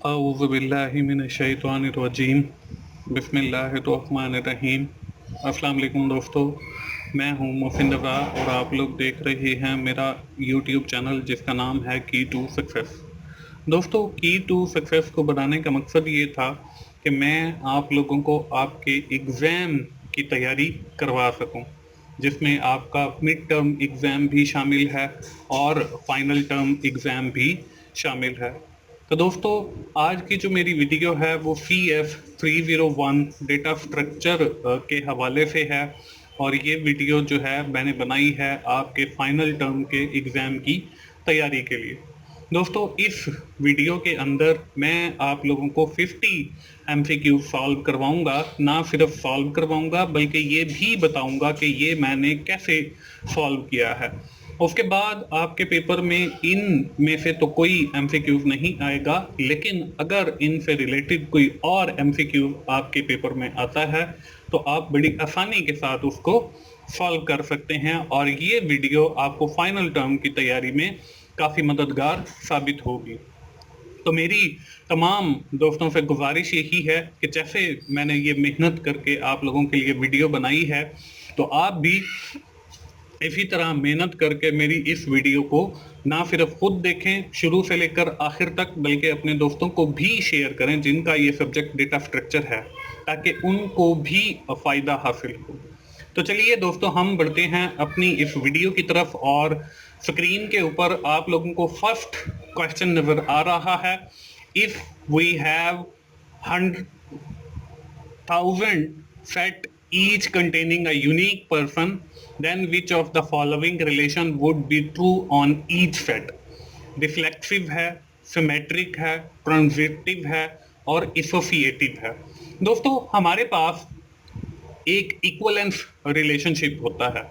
औज़ुबिल्लाहिमिनश्शैतानिर्रजीम बिस्मिल्लाहिर्रहमानिर्रहीम। अस्सलाम वालेकुम दोस्तों, मैं हूं मोहसिन रज़ा और आप लोग देख रहे हैं मेरा यूट्यूब चैनल जिसका नाम है की टू सक्सेस। दोस्तों, की टू सक्सेस को बनाने का मकसद ये था कि मैं आप लोगों को आपके एग्ज़ाम की तैयारी करवा सकूं, जिसमें आपका मिड टर्म एग्ज़ाम भी शामिल है और फाइनल टर्म एग्ज़ाम भी शामिल है। तो दोस्तों, आज की जो मेरी वीडियो है वो CF301 डेटा स्ट्रक्चर के हवाले से है और ये वीडियो जो है मैंने बनाई है आपके फाइनल टर्म के एग्ज़ाम की तैयारी के लिए। दोस्तों, इस वीडियो के अंदर मैं आप लोगों को 50 MCQ सॉल्व करवाऊंगा। ना सिर्फ सॉल्व करवाऊंगा बल्कि ये भी बताऊंगा कि ये मैंने कैसे सॉल्व किया है। उसके बाद आपके पेपर में इन में से तो कोई MCQ नहीं आएगा, लेकिन अगर इनसे रिलेटेड कोई और MCQ आपके पेपर में आता है तो आप बड़ी आसानी के साथ उसको सॉल्व कर सकते हैं और ये वीडियो आपको फाइनल टर्म की तैयारी में काफ़ी मददगार साबित होगी। तो मेरी तमाम दोस्तों से गुजारिश यही है कि जैसे मैंने ये मेहनत करके आप लोगों के लिए वीडियो बनाई है, तो आप भी इसी तरह मेहनत करके मेरी इस वीडियो को ना सिर्फ खुद देखें शुरू से लेकर आखिर तक, बल्कि अपने दोस्तों को भी शेयर करें जिनका ये सब्जेक्ट डेटा स्ट्रक्चर है, ताकि उनको भी फ़ायदा हासिल हो। तो चलिए दोस्तों, हम बढ़ते हैं अपनी इस वीडियो की तरफ और स्क्रीन के ऊपर आप लोगों को फर्स्ट क्वेश्चन नजर आ रहा है। If we have 100,000 set each containing a unique person, then which of the following relation would be true on each set? Reflexive है, सिमेट्रिक है, ट्रांजिटिव है और एसोसिएटिव है। दोस्तों, हमारे पास एक इक्वलेंस रिलेशनशिप होता है।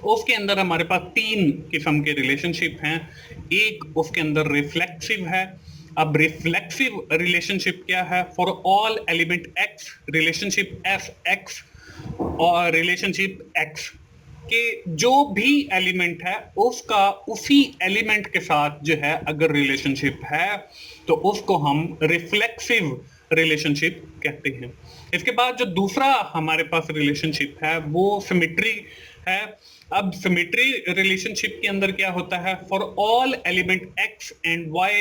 उसके अंदर हमारे पास तीन किस्म के रिलेशनशिप हैं। एक उसके अंदर रिफ्लेक्सिव है। अब रिफ्लेक्सिव रिलेशनशिप क्या है? For all element x relationship F x और रिलेशनशिप एक्स के जो भी एलिमेंट है उसका उसी एलिमेंट के साथ जो है अगर रिलेशनशिप है तो उसको हम रिफ्लेक्सिव रिलेशनशिप कहते हैं। इसके बाद जो दूसरा हमारे पास रिलेशनशिप है वो सिमेट्री है। अब सिमेट्री रिलेशनशिप के अंदर क्या होता है? For all element X and Y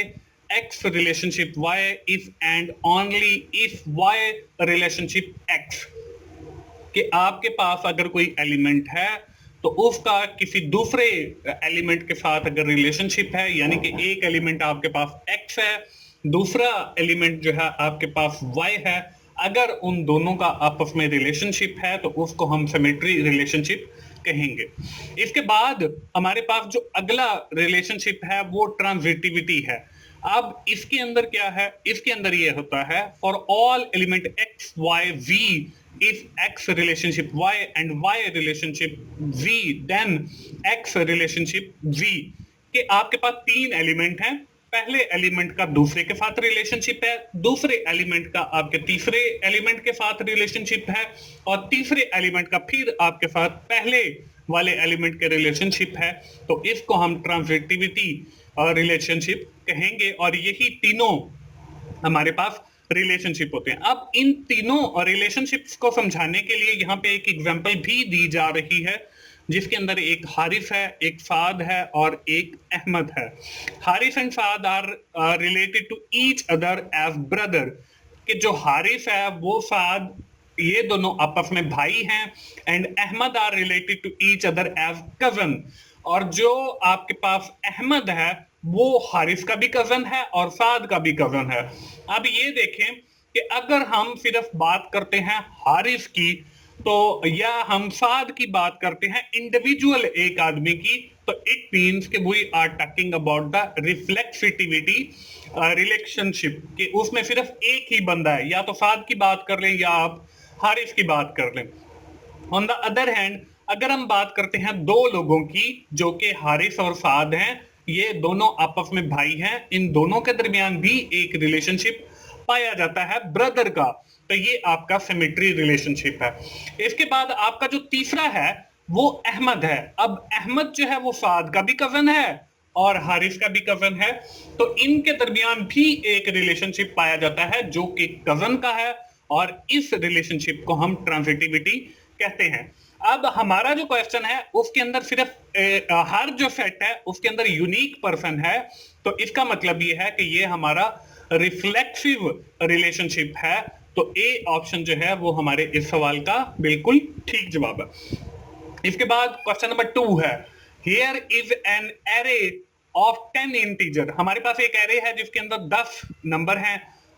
X relationship Y if and only if Y relationship X, कि आपके पास अगर कोई एलिमेंट है तो उसका किसी दूसरे एलिमेंट के साथ अगर रिलेशनशिप है, यानी कि एक एलिमेंट आपके पास x है, दूसरा एलिमेंट जो है आपके पास y है, अगर उन दोनों का आपस में रिलेशनशिप है तो उसको हम सिमेट्री रिलेशनशिप कहेंगे। इसके बाद हमारे पास जो अगला रिलेशनशिप है वो ट्रांजिटिविटी है। अब इसके अंदर क्या है? इसके अंदर ये होता है for all element x y v if x relationship y and y relationship v then x relationship v, कि आपके पास तीन एलिमेंट हैं। पहले एलिमेंट का दूसरे के साथ रिलेशनशिप है, दूसरे एलिमेंट का आपके तीसरे एलिमेंट के साथ रिलेशनशिप है और तीसरे एलिमेंट का फिर आपके साथ पहले वाले एलिमेंट के रिलेशनशिप है। तो इसको हम ट्रांजिटिविटी रिलेशनशिप कहेंगे और यही तीनों हमारे पास रिलेशनशिप होते हैं। अब इन तीनों रिलेशनशिप्स को समझाने के लिए यहाँ पे एक एग्जांपल भी दी जा रही है, जिसके अंदर एक हारिस है, एक साद है और एक अहमद है। Haris and Saad are related to each other as brother, कि जो हारिस है वो साद, ये दोनों आपस में भाई हैं। And Ahmad are related to each other as cousin, और जो आपके पास अहमद है वो हारिस का भी कजन है और साद का भी कजन है। अब ये देखें कि अगर हम सिर्फ बात करते हैं हारिस की तो, या हम साद की बात करते हैं इंडिविजुअल एक आदमी की, तो इट मींस कि we are talking about the reflexivity relationship, कि उसमें सिर्फ एक ही बंदा है, या तो साद की बात कर लें या आप हारिस की बात कर लें। ऑन द अदर हैंड अगर हम बात करते हैं दो लोगों की जो कि हारिस और साद हैं, ये दोनों आपस में भाई हैं, इन दोनों के दरमियान भी एक रिलेशनशिप पाया जाता है ब्रदर का, तो ये आपका सिमेट्री रिलेशनशिप है। इसके बाद आपका जो तीसरा है वो अहमद है। अब अहमद जो है वो साद का भी कजन है और हारिस का भी कजन है, तो इनके दरमियान भी एक रिलेशनशिप पाया जाता है जो कि कजन का है, और इस रिलेशनशिप को हम ट्रांजिटिविटी कहते हैं। अब हमारा जो क्वेश्चन है उसके अंदर सिर्फ हर जो सेट है उसके अंदर यूनिक पर्सन है, तो इसका मतलब ये है कि ये हमारा रिफ्लेक्सिव रिलेशनशिप है। तो ए ऑप्शन जो है वो हमारे इस सवाल का बिल्कुल ठीक जवाब है। इसके बाद क्वेश्चन नंबर 2 है, here is an array of 10 integer. हमारे पास एक एरे है जिसके अंदर 10 नंबर हैं,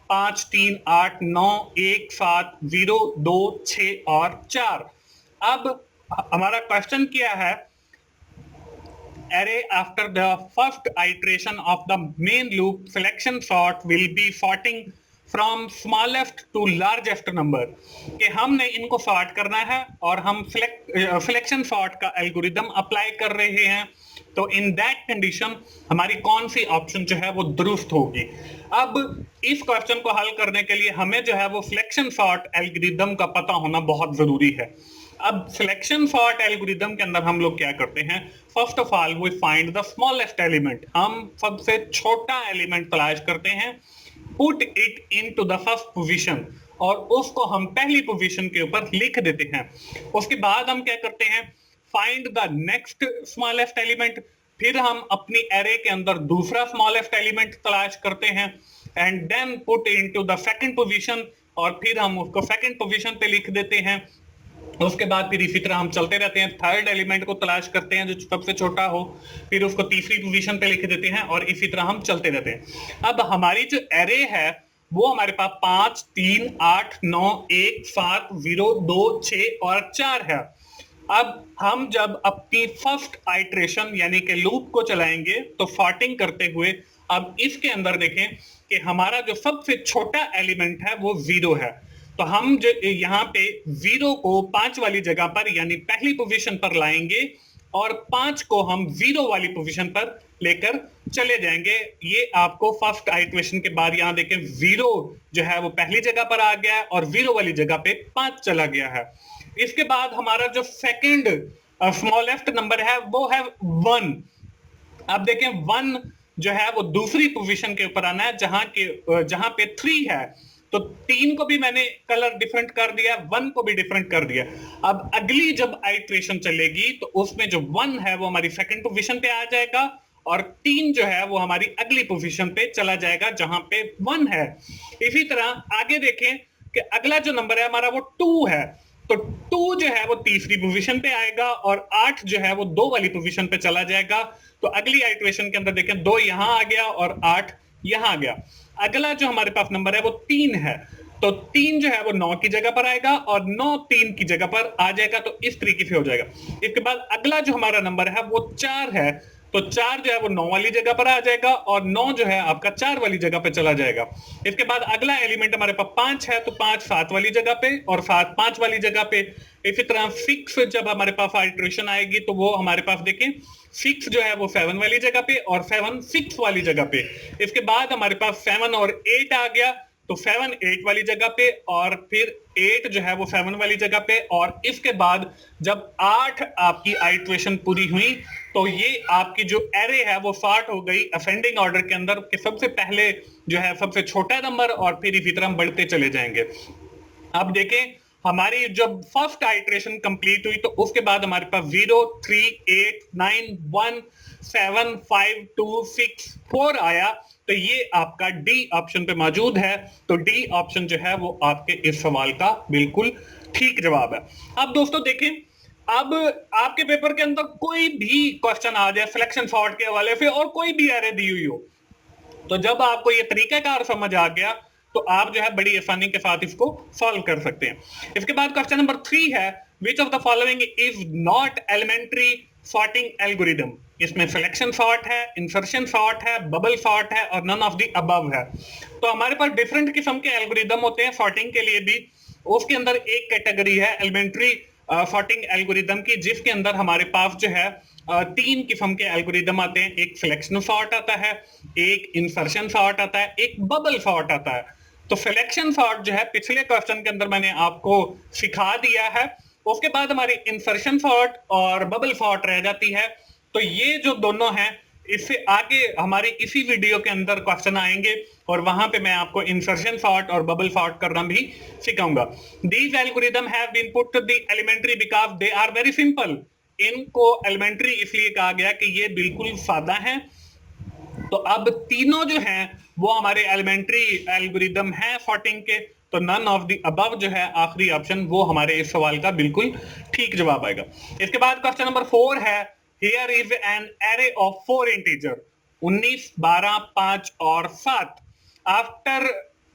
5, 3, 8, 9, 1, 7, 0, 2, 6 और 4। अब हमारा क्वेश्चन क्या है, array after the first iteration of the main loop selection sort will be sorting from smallest to largest number, कि हमने इनको सॉर्ट करना है और हम सिलेक्शन सॉर्ट का एल्गोरिदम अप्लाई कर रहे हैं। तो इन दैट कंडीशन हमारी कौन सी ऑप्शन जो है वो दुरुस्त होगी। अब इस क्वेश्चन को हल करने के लिए हमें जो है वो सिलेक्शन सॉर्ट एल्गोरिदम का पता होना बहुत जरूरी है। अब सिलेक्शन सॉर्ट एल्गोरिदम के अंदर हम लोग क्या करते हैं, first of all we find the smallest element, हम सबसे छोटा एलिमेंट तलाश करते हैं, put it into the first position, और उसको हम पहली पोजीशन के ऊपर लिख देते हैं। उसके बाद हम क्या करते हैं, find the next smallest element, फिर हम अपनी एरे के अंदर दूसरा स्मॉलेस्ट एलिमेंट तलाश करते हैं, and then put into the second position, और फिर हम उसको सेकंड पोजीशन पे लिख देते हैं। उसके बाद फिर इसी तरह हम चलते रहते हैं, थर्ड एलिमेंट को तलाश करते हैं जो सबसे छोटा हो, फिर उसको तीसरी पोजीशन पे लिख देते हैं, और इसी तरह हम चलते रहते हैं। अब हमारी जो एरे है वो हमारे पास 5, 3, 8, 9, 1, 7, 0, 2, 6 और 4 है। अब हम जब अपनी फर्स्ट आइट्रेशन यानी कि लूप को चलाएंगे तो सॉर्टिंग करते हुए, अब इसके अंदर देखें कि हमारा जो सबसे छोटा एलिमेंट है वो 0 है, तो हम जो यहाँ पे 0 को 5 वाली जगह पर यानी पहली पोजीशन पर लाएंगे, और 5 को हम 0 वाली पोजीशन पर लेकर चले जाएंगे। ये आपको फर्स्ट आइट्रेशन के बाद यहाँ देखें 0 जो है वो पहली जगह पर आ गया है और 0 वाली जगह पे 5 चला गया है। इसके बाद हमारा जो सेकंड स्मॉलेस्ट नंबर है वो है 1। अब देखें 1 जो है वो दूसरी पोजीशन के ऊपर आना है जहां पे 3 है, तो 3 को भी मैंने कलर डिफरेंट कर दिया, 1 को भी डिफरेंट कर दिया। अब अगली जब आइट्रेशन चलेगी तो उसमें जो 1 है वो हमारी सेकंड पोजीशन पे आ जाएगा, और 3 जो है वो हमारी अगली पोजीशन पे चला जाएगा जहां पे 1 है। इसी तरह आगे देखें कि अगला जो नंबर है हमारा वो 2 है, तो 2 जो है वो तीसरी पोजीशन पे आएगा, और 8 जो है वो 2 वाली पोजीशन पे चला जाएगा। तो अगली आइट्रेशन के अंदर देखें 2 यहां आ गया और 8 यहां आ गया। अगला जो हमारे पास नंबर है वो 3 है, तो 3 जो है वो 9 की जगह पर आएगा और 9 3 की जगह पर आ जाएगा, तो इस तरीके से हो जाएगा। इसके बाद अगला जो हमारा नंबर है वो 4 है, तो 4 जो है वो 9 वाली जगह पर आ जाएगा, और 9 जो है आपका 4 वाली जगह पे चला जाएगा। इसके बाद अगला एलिमेंट हमारे पास 5 है, तो 5 7 वाली जगह पे और 7 5 वाली जगह पे। इसी तरह 6 जब हमारे पास आइट्रेशन आएगी तो वो हमारे पास देखें 6 जो है वो 7 वाली जगह पे और 7 6 वाली जगह पे। इसके बाद हमारे पास 7 और 8 आ गया, तो 7 8 वाली जगह पे, और फिर 8 जो है वो 7 वाली जगह पे, और इसके बाद जब 8 आपकी आइट्रेशन पूरी हुई तो ये आपकी जो एरे है वो सॉर्ट हो गई असेंडिंग ऑर्डर के अंदर, कि सबसे पहले जो है सबसे छोटा नंबर, और फिर इसी तरह हम बढ़ते चले जाएंगे। अब देखें हमारी जब फर्स्ट आइट्रेशन कंप्लीट हुई तो उसके बाद हमारे पास 0 3 8 9 1 7 5 2 6 4 आया, तो ये आपका डी ऑप्शन पे मौजूद है। तो डी ऑप्शन जो है वो आपके इस सवाल का बिल्कुल ठीक जवाब है। अब दोस्तों देखें, अब आपके पेपर के अंदर कोई भी क्वेश्चन आ जाए सिलेक्शन सॉर्ट के हवाले से और कोई भी एरे दी हुई हो, तो जब आपको ये तरीकाकार समझ आ गया तो आप जो है बड़ी आसानी के साथ इसको सॉल्व कर सकते हैं। इसके बाद क्वेश्चन नंबर 3 है, which of the following is not elementary sorting algorithm. इसमें सिलेक्शन सॉर्ट है, इंसर्शन सॉर्ट है, बबल सॉर्ट है और नन ऑफ द अबव है। तो हमारे पास डिफरेंट किस्म के एल्गोरिदम होते हैं सॉर्टिंग के लिए भी। उसके अंदर एक कैटेगरी है एलिमेंट्री सॉर्टिंग एल्गोरिदम की, जिसके अंदर हमारे पास जो है 3 किस्म के एल्गोरिदम आते हैं। एक सिलेक्शन सॉर्ट आता है, एक इंसर्शन सॉर्ट आता है, एक बबल सॉर्ट आता है। तो सिलेक्शन सॉर्ट जो है पिछले क्वेश्चन के अंदर मैंने आपको सिखा दिया है। उसके बाद हमारी इंसर्शन सॉर्ट और बबल सॉर्ट रह जाती है। तो ये जो दोनों हैं इससे आगे हमारे इसी वीडियो के अंदर क्वेश्चन आएंगे और वहां पे मैं आपको इंसर्शन सॉर्ट और बबल सॉर्ट करना भी सिखाऊंगा। These algorithm have been put to the elementary because they are very simple. इनको एलिमेंट्री इसलिए कहा गया कि ये बिल्कुल सादा है। तो अब तीनों जो हैं वो हमारे एलिमेंट्री एल्गोरिदम है सॉर्टिंग के। तो नन ऑफ द अबव जो है आखिरी ऑप्शन वो हमारे इस सवाल का बिल्कुल ठीक जवाब आएगा। इसके बाद क्वेश्चन नंबर 4 है, here is an array of 4 integer 19, 12, 5 और 7 after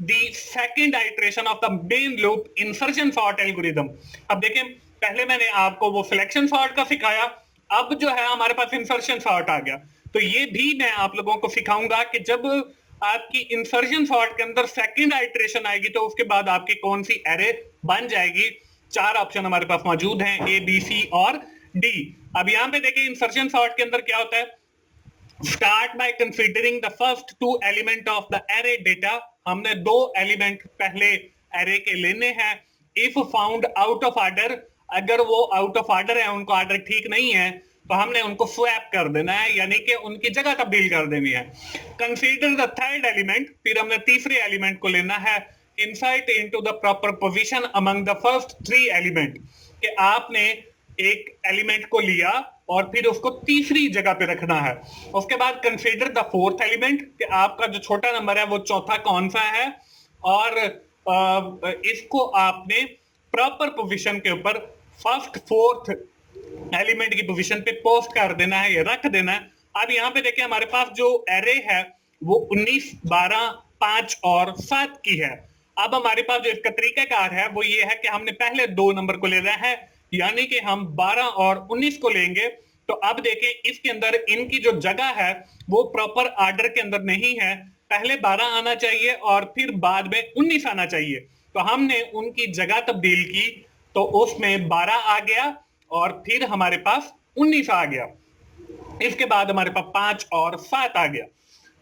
the second iteration of the main loop insertion sort algorithm. अब देखें, पहले मैंने आपको वो सिलेक्शन सॉर्ट का सिखाया, अब जो है हमारे पास इंसर्शन सॉर्ट आ गया। तो ये भी मैं आप लोगों को सिखाऊंगा कि जब आपकी इंसर्शन सॉर्ट के अंदर सेकंड आइट्रेशन आएगी तो उसके बाद आपकी कौन सी एरे बन जाएगी। 4 ऑप्शन हमारे पास मौजूद हैं, ए, बी, सी और डी। अब यहां पे देखिए इंसर्शन सॉर्ट के अंदर क्या होता है, start by considering the first 2 element of the array data. हमने 2 एलिमेंट पहले एरे के लेने हैं। If found out of order, अगर वो आउट ऑफ ऑर्डर है, उनको ऑर्डर ठीक नहीं है, तो हमने उनको स्वैप कर देना है, यानी कि उनकी जगह तब्दील कर देनी है। कंसीडर द थर्ड एलिमेंट, फिर हमने तीसरे एलिमेंट को लेना है। Insert into the proper position among the first 3 element, कि आपने एक एलिमेंट को लिया और फिर उसको तीसरी जगह पे रखना है। उसके बाद कंसीडर द फोर्थ एलिमेंट, कि आपका जो छोटा नंबर है वो चौथा कौन सा है, और इसको आपने प्रॉपर पोजीशन के ऊपर फर्स्ट फोर्थ एलिमेंट की पोजीशन पे पोस्ट कर देना है या रख देना है। अब यहाँ पे देखिए हमारे पास जो एरे है वो 19, 12, 5 और 7 की है। अब हमारे पास जो इसका तरीकाकार है वो ये है कि हमने पहले 2 नंबर को लेना है, यानी कि हम 12 और 19 को लेंगे। तो अब देखें इसके अंदर इनकी जो जगह है वो प्रॉपर ऑर्डर के अंदर नहीं है, पहले 12 आना चाहिए और फिर बाद में 19 आना चाहिए। तो हमने उनकी जगह तब्दील की, तो उसमें 12 आ गया और फिर हमारे पास 19 आ गया। इसके बाद हमारे पास 5 और 7 आ गया।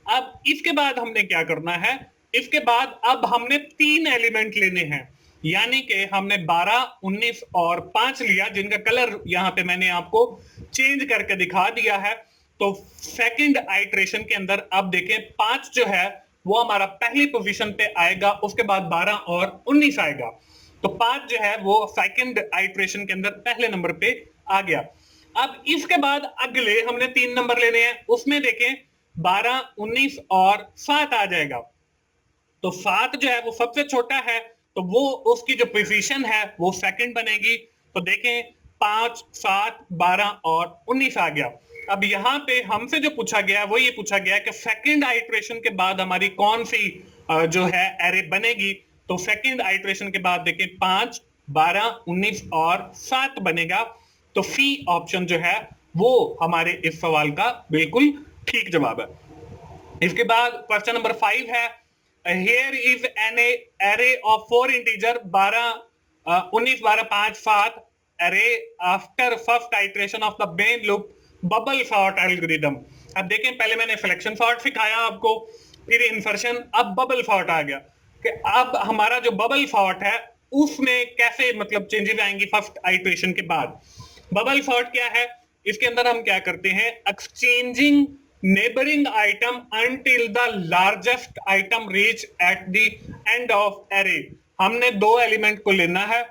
अब इसके बाद हमने क्या करना है, इसके बाद अब हमने 3 एलिमेंट लेने हैं, यानी कि हमने 12, 19 और 5 लिया, जिनका कलर यहां पे मैंने आपको चेंज करके दिखा दिया है। तो सेकंड आइट्रेशन के अंदर अब देखें 5 जो है वो हमारा पहली पोजीशन पे आएगा, उसके बाद 12 और 19 आएगा। तो 5 जो है वो सेकंड आइट्रेशन के अंदर पहले नंबर पे आ गया। अब इसके बाद अगले हमने 3 नंबर लेने हैं, उसमें देखें 12, 19 और 7 आ जाएगा। तो 7 जो है वो सबसे छोटा है, तो वो उसकी जो पोजीशन है वो सेकंड बनेगी। तो देखें 5, 7, 12 और 19 आ गया। अब यहाँ पे हमसे जो पूछा गया वो ये पूछा गया कि सेकंड आइट्रेशन के बाद हमारी कौन सी जो है एरे बनेगी। तो सेकंड आइट्रेशन के बाद देखें 5, 12, 19 और 7 बनेगा। तो सी ऑप्शन जो है वो हमारे इस सवाल का बिल्कुल ठीक जवाब है। इसके बाद क्वेश्चन नंबर 5 है, here is an array of 4 integer 12, 19, 12, 5, 7 array after first iteration of the main loop bubble sort algorithm. अब देखें पहले मैंने सिलेक्शन सॉर्ट सिखाया आपको, फिर इंसर्शन, अब बबल सॉर्ट आ गया कि अब हमारा जो बबल सॉर्ट है उसमें कैसे मतलब चेंजेस आएंगी फर्स्ट आइट्रेशन के बाद। बबल सॉर्ट क्या है, इसके अंदर हम क्या करते हैं, exchanging neighbouring item until the largest item reach at the end of array. हमने 2 एलिमेंट को लेना है,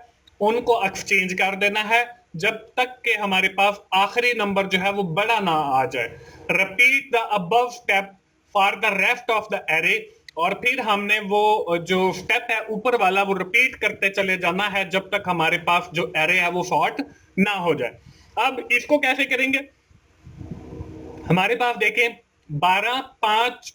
उनको एक्सचेंज कर देना है जब तक के हमारे पास आखिरी नंबर जो है वो बड़ा ना आ जाए। Repeat the above step for the rest of the array, और फिर हमने वो जो स्टेप है ऊपर वाला वो रिपीट करते चले जाना है जब तक हमारे पास जो एरे है वो सॉर्ट ना हो जाए। अब इसको कैसे करेंगे, हमारे पास देखें 12, 5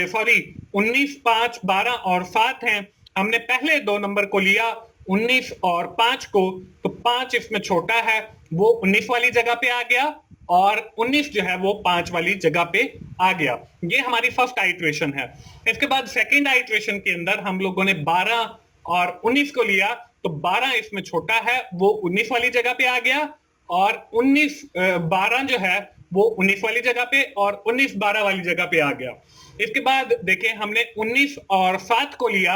सॉरी 19, 5, 12 और 7 हैं। हमने पहले 2 नंबर को लिया 19 और 5 को, तो 5 इसमें छोटा है वो 19 वाली जगह पे आ गया और 19 जो है वो 5 वाली जगह पे आ गया। ये हमारी फर्स्ट आइट्रेशन है। इसके बाद सेकंड आइट्रेशन के अंदर हम लोगों ने 12 और 19 को लिया, तो 12 इसमें छोटा है वो 19 वाली जगह पे आ गया और 12 जो है वो 19 वाली जगह पे और 19 12 वाली जगह पे आ गया। इसके बाद देखें हमने 19 और 7 को लिया।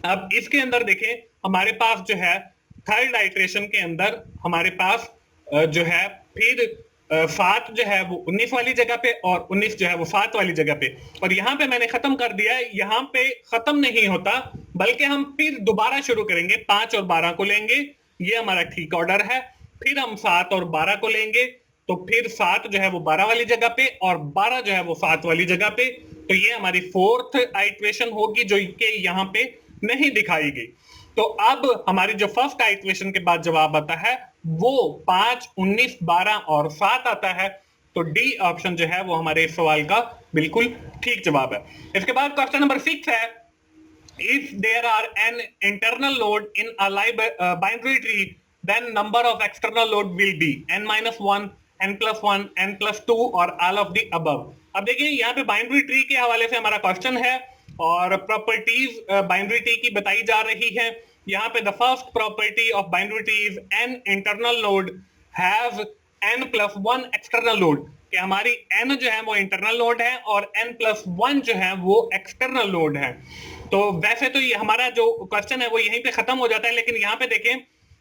अब इसके अंदर देखें हमारे पास जो है थर्ड आइट्रेशन के अंदर हमारे पास जो है फिर 7 जो है वो 19 वाली जगह पे और 19 जो है वो 7 वाली जगह पे। और यहाँ पे मैंने खत्म कर दिया है, यहाँ पे खत्म नहीं होता बल्कि हम फिर दोबारा शुरू करेंगे, 5 और 12 को लेंगे, ये हमारा ठीक ऑर्डर है। फिर हम 7 और 12 को लेंगे, तो फिर 7 जो है वो 12 वाली जगह पे और 12 जो है वो 7 वाली जगह पे। तो ये हमारी फोर्थ आइट्रेशन होगी जो कि यहाँ पे नहीं दिखाई गई। तो अब हमारी जो फर्स्ट आइट्रेशन के बाद जवाब आता है वो 5, 19, 12 और 7 आता है। तो डी ऑप्शन जो है वो हमारे इस सवाल का बिल्कुल ठीक जवाब है। इसके बाद क्वेश्चन नंबर 6 है, if there are an internal load in a binary tree, then number of external load will be n-1, n+1, n+2 और all of the above। अब देखिए यहाँ पे बाइनरी ट्री के हवाले से हमारा क्वेश्चन है और प्रॉपर्टीज बाइनरी ट्री की बताई जा रही है। यहाँ पे the first property of binary tree is an internal load have n+1 external load, कि हमारी n जो है वो इंटरनल लोड है और n+1 जो है वो एक्सटर्नल लोड है। तो वैसे तो ये हमारा जो क्वेश्चन है वो यहीं पे खत्म हो जाता है, लेकिन यहाँ पे देखें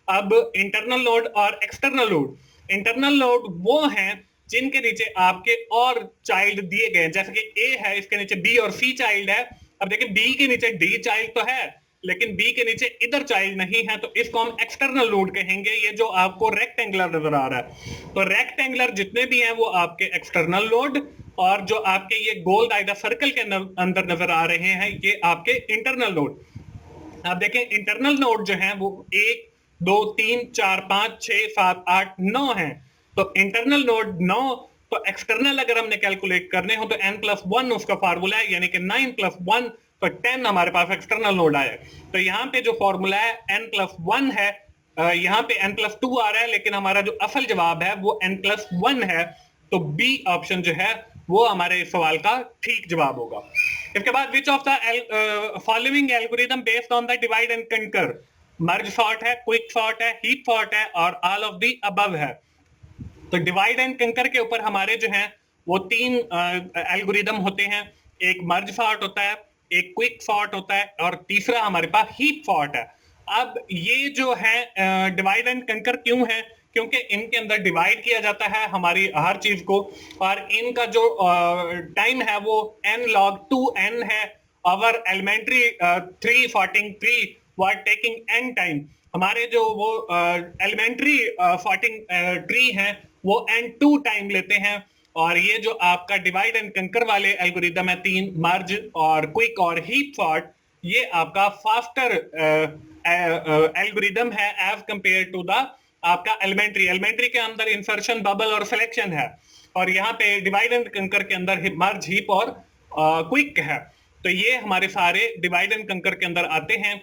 अब इंटरनल लोड और एक्सटर्नल लोड, इंटरनल लोड वो हैं जिनके नीचे आपके और चाइल्ड दिए गए, जैसे कि ए है, इसके नीचे बी और सी चाइल्ड है। अब देखिए बी के नीचे डी चाइल्ड तो है लेकिन बी के नीचे इधर चाइल्ड नहीं है, तो इसको हम एक्सटर्नल लोड कहेंगे। ये जो आपको रेक्टेंगुलर नजर आ रहा है, तो रेक्टेंगुलर जितने भी हैं वो आपके एक्सटर्नल लोड, और जो आपके ये गोल दायरा सर्कल के अंदर नजर आ रहे हैं ये आपके इंटरनल लोड। आप देखें इंटरनल लोड जो है वो 1, 2, 3, 4, 5, 6, 7, 8, 9 है। तो इंटरनल लोड 9, तो एक्सटर्नल अगर हमने कैलकुलेट करने हो तो n+1 उसका फार्मूला है, यानी कि 9+1 तो 10 हमारे पास एक्सटर्नल लोड आया। तो यहाँ पे जो फॉर्मूला है n+1 है, यहाँ पे n+2 आ रहा है, लेकिन हमारा जो असल जवाब है वो n+1 है। तो बी ऑप्शन जो है वो हमारे इस सवाल का ठीक जवाब होगा। इसके बाद विच of the following algorithm based on the divide and कंकर, मर्ज सॉर्ट है, क्विक सॉर्ट है, हीप सॉर्ट है और ऑल ऑफ द अबव है। तो डिवाइड एंड कंकर के ऊपर हमारे जो है वो 3 एल्गोरिथम होते हैं, एक मर्ज सॉर्ट होता है, एक क्विक सॉर्ट होता है और तीसरा हमारे पास हीप सॉर्ट है। अब ये जो है डिवाइड एंड कंकर क्यों है, क्योंकि इनके अंदर डिवाइड किया जाता है हमारी हर चीज को, और इनका जो टाइम है वो n log2n है। our elementary 3 sorting tree was taking n time। हमारे जो वो एलिमेंट्री सॉर्टिंग ट्री है वो n2 टाइम लेते हैं, और ये जो आपका डिवाइड एंड कंकर वाले एल्गोरिदम है 3, मर्ज और क्विक और हीप सॉर्ट, ये आपका फास्टर एल्गोरिदम है एज कंपेयर टू द आपका एलिमेंट्री के अंदर इंसर्शन, बबल और सिलेक्शन है, और यहाँ पे डिवाइड एंड कंकर के अंदर मर्ज, हीप और क्विक है। तो ये हमारे सारे डिवाइड एंड कंकर के अंदर आते हैं।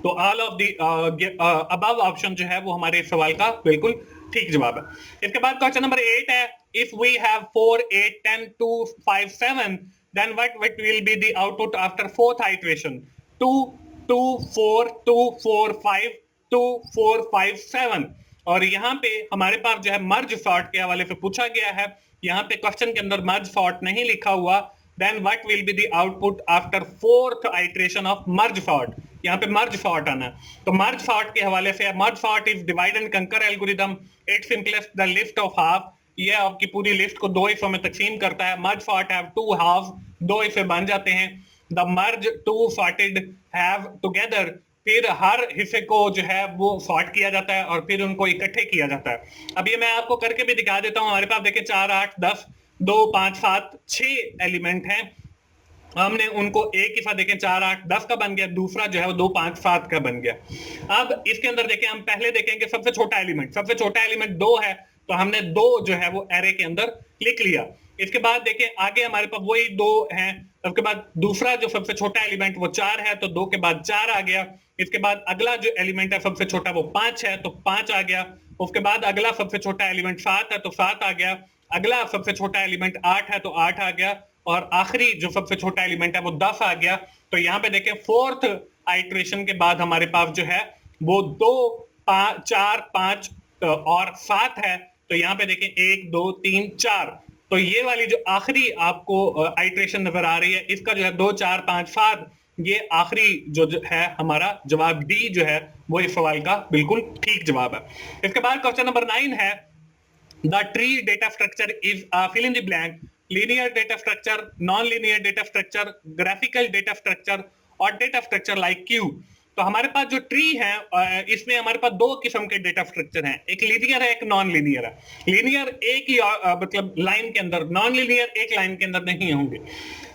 तो all of the above option जो है वो हमारे सवाल का बिल्कुल ठीक जवाब है। इसके बाद क्वेश्चन नंबर 8 है, if we have 4, 8, 10, 2, 5, 7 then what will be the output after fourth iteration? 2, 2, 4, 2, 4, 5, 2, 4, 5, 7। और यहाँ पे हमारे पास जो है मर्ज सॉर्ट के हवाले से पूछा गया है, यहाँ पे क्वेश्चन के अंदर मर्ज सॉर्ट नहीं लिखा हुआ। then what will be the output after fourth iteration of merge sort? यहाँ पे मर्ज सॉर्ट आना है। तो मर्ज सॉर्ट के हवाले से merge sort is divide and conquer algorithm, it simplest the list of half, ये आपकी पूरी लिस्ट को 2 हिस्सों में तकसीम करता है। मर्ज सॉर्ट हैव 2 हाफ, 2 हिस्से बन जाते हैं। The merge 2 sorted have together, फिर हर हिस्से को जो है वो सॉर्ट किया जाता है और फिर उनको इकट्ठे किया जाता है। अब ये मैं आपको करके भी दिखा देता हूँ। हमारे पास देखें 4, 8, 10, 2, 5, 7, 6 एलिमेंट हैं, हमने उनको एक हिस्सा देखें 4, 8, 10 का बन गया, दूसरा जो है वो 2, 5, 7 का बन गया। अब इसके अंदर देखें, हम पहले देखेंगे सबसे छोटा एलिमेंट 2 है, तो हमने 2 जो है वो एरे के अंदर लिख लिया। इसके बाद देखें आगे हमारे पास वही 2 हैं, उसके बाद दूसरा जो सबसे छोटा एलिमेंट वो 4 है, तो 2 के बाद 4 आ गया। इसके बाद अगला जो एलिमेंट है सबसे छोटा वो 5 है, तो 5 आ गया। उसके बाद अगला सबसे छोटा एलिमेंट 7 है, तो 7 आ गया। अगला सबसे छोटा एलिमेंट 8 है, तो 8 आ गया। और आखिरी जो सबसे छोटा एलिमेंट है वो 10 आ गया। तो यहाँ पे देखें फोर्थ आइट्रेशन के बाद हमारे पास जो है वो 2, 5, 4, 5 और 7 है। तो यहाँ पे देखें 1, 2, 3, 4। तो ये वाली जो आखिरी आपको आइट्रेशन नजर आ रही है, इसका जो है 2, 4, 5, 7, ये आखिरी जो है हमारा जवाब डी जो है वो इस सवाल का बिल्कुल ठीक जवाब है। इसके बाद क्वेश्चन नंबर 9 है, The tree data structure is fill in the blank, linear data structure, non-linear data structure, graphical data structure और data structure like queue. तो हमारे पास जो ट्री है इसमें हमारे पास दो किस्म के डेटा स्ट्रक्चर हैं, एक लीनियर है, एक नॉन लीनियर है। लीनियर एक ही मतलब लाइन के अंदर, नॉन लीनियर एक लाइन के अंदर नहीं होंगे।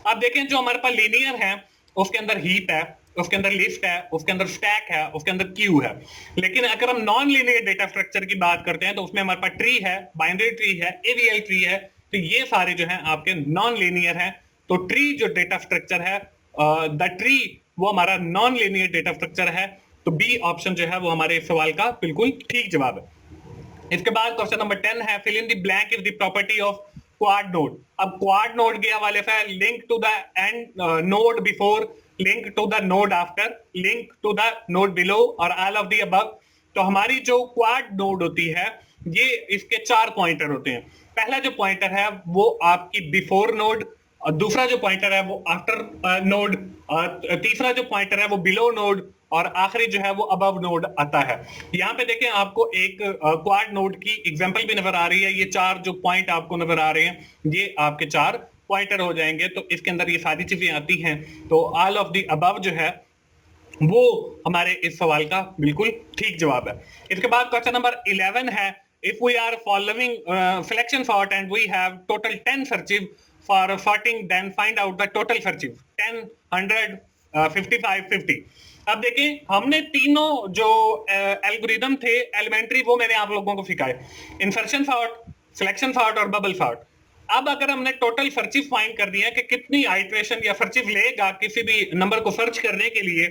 अब देखें जो हमारे पास लीनियर है उसके अंदर हीप है, उसके अंदर लिस्ट है, उसके अंदर स्टैक है, उसके अंदर क्यू है। लेकिन अगर हम नॉन लीनियर डेटा स्ट्रक्चर की बात करते हैं तो उसमें हमारे पास ट्री है, बाइनरी ट्री है, एवीएल ट्री है। तो ये सारे जो हैं आपके नॉन लीनियर हैं। तो ट्री जो डेटा स्ट्रक्चर है, द ट्री, वो हमारा नॉन लीनियर डेटा स्ट्रक्चर है। तो बी ऑप्शन जो है वो हमारे सवाल का बिल्कुल ठीक जवाब है। इसके बाद क्वेश्चन नंबर 10 है fill in the blank if the property of quad node. अब क्वाड नोड के हवाले से link to the end node before, link to the node after, link to the node below और ऑल ऑफ द अबव। तो हमारी जो quad node होती है ये इसके 4 पॉइंटर होते हैं। पहला जो पॉइंटर है वो आपकी बिफोर नोड, और दूसरा जो पॉइंटर है वो आफ्टर नोड, और तीसरा जो पॉइंटर है वो बिलो नोड, और आखिरी जो है वो अबव नोड आता है। यहाँ पे देखें आपको एक क्वाड नोड की एग्जांपल भी नजर आ रही है। ये 4 जो पॉइंट आपको नजर आ रहे हैं ये आपके 4 पॉइंटर हो जाएंगे। तो इसके अंदर ये सारी चीजें आती हैं। तो ऑल ऑफ द अबव जो है वो हमारे इस सवाल का बिल्कुल ठीक जवाब है। इसके बाद क्वेश्चन नंबर 11 है if we are following selection sort and we have total 10 searches for sorting then find out the total searches 10, 100, 55, 50। अब देखें हमने तीनों जो एल्गोरिदम थे एलिमेंट्री वो मैंने आप लोगों को सिखाए, इंसर्शन सॉर्ट, सिलेक्शन सॉर्ट और बबल सॉर्ट। अब अगर हमने टोटल सर्चिव फाइंड कर दिया कि कितनी आइट्रेशन या सर्चिव लेगा किसी भी नंबर को सर्च करने के लिए,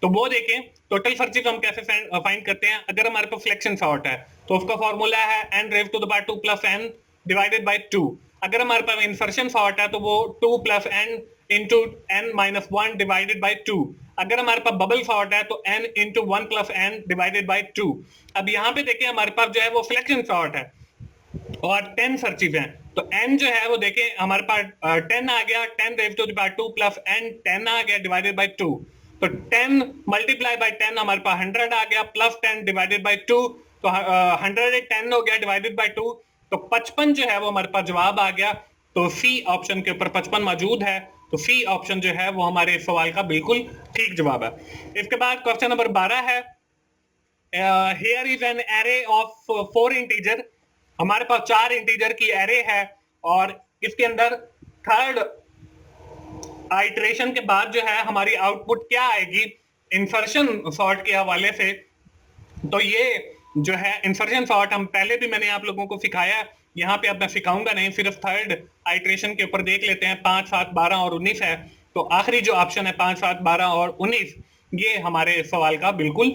तो वो देखें टोटल सर्चिव हम कैसे फाइंड करते हैं। अगर हमारे पास सिलेक्शन सॉर्ट है तो उसका फॉर्मूला है n raise to the power 2 plus n divided by 2। अगर हमारे पास इंसर्शन सॉर्ट है तो वो 2 plus n into n minus 1 divided by 2। अगर हमारे पास बबल सॉर्ट है तो n into 1 plus n divided by 2। अब यहाँ पे देखिए हमारे पास जो है वो सिलेक्शन सॉर्ट है और 10 सर्चिव हैं। तो n जो है वो देखें हमारे पास 10 आ गया, 10 raise to the power 2 plus n 10 आ गया डिवाइडेड बाय 2। तो 10 मल्टीप्लाई बाय 10 हमारे पास 100 आ गया प्लस 10 डिवाइडेड बाय 2। तो 110 हो गया डिवाइडेड बाय 2। तो 55 जो है वो हमारे पास जवाब आ गया। तो सी ऑप्शन के ऊपर 55 मौजूद है। तो सी ऑप्शन जो है वो हमारे सवाल का बिल्कुल ठीक जवाब है। इसके बाद क्वेश्चन नंबर 12 है here is an array of 4 integer. हमारे पास 4 इंटीजर की एरे है और इसके अंदर थर्ड आइट्रेशन के बाद जो है हमारी आउटपुट क्या आएगी इंसर्शन सॉर्ट के हवाले से। तो ये जो है इंसर्शन सॉर्ट हम पहले भी मैंने आप लोगों को सिखाया, यहाँ पे अब मैं सिखाऊंगा नहीं, सिर्फ थर्ड आइट्रेशन के ऊपर देख लेते हैं। 5, 7, 12 और 19 है। तो आखिरी जो ऑप्शन है 5, 7, 12 और 19 ये हमारे सवाल का बिल्कुल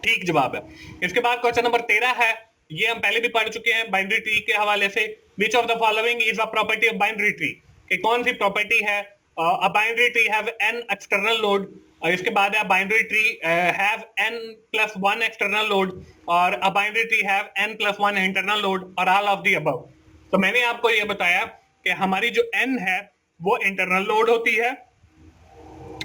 ठीक जवाब है। इसके बाद क्वेश्चन नंबर 13 है, ये हम पहले भी पढ़ चुके हैं बाइनरी ट्री के हवाले से। Which of the following is a property of binary tree, कि कौन सी प्रॉपर्टी है a binary tree have an external node. इसके बाद है binary tree have n plus 1 external node और a binary tree have n plus 1 internal node और all of the above. तो मैंने आपको ये बताया कि हमारी जो n है वो इंटरनल नोड होती है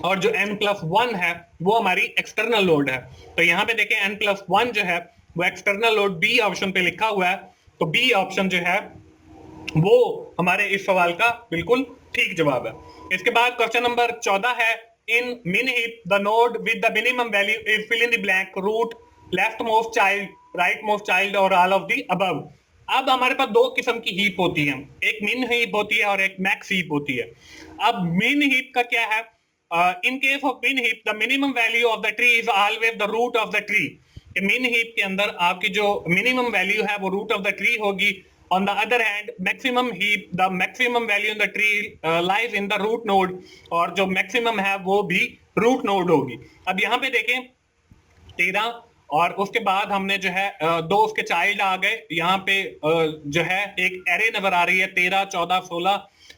और जो n प्लस 1 है वो हमारी एक्सटर्नल लोड है। तो यहाँ पे देखें n प्लस 1 जो है वो एक्सटर्नल लोड बी ऑप्शन पे लिखा हुआ है। तो बी ऑप्शन जो है वो हमारे इस सवाल का बिल्कुल ठीक जवाब है। इसके बाद क्वेश्चन नंबर 14 है in min heap the node with the minimum value is fill in the blank root, left most child, right most child और ऑल ऑफ द अबव। अब हमारे पास दो किस्म की हीप होती है, एक मिन हीप होती है और एक मैक्स हीप होती है। अब मिन हीप का क्या है, in case of min heap the minimum value of the tree is always the root of the tree। min heap के अंदर आपकी जो minimum value है वो root of the tree होगी। on the other hand maximum heap the maximum value in the tree lies in the root node, और जो maximum है वो भी root node होगी। अब यहाँ पे देखें 13 और उसके बाद हमने जो है दो उसके चाइल्ड आ गए। यहाँ पे जो है एक एरे नजर आ रही है 13, 14, 16,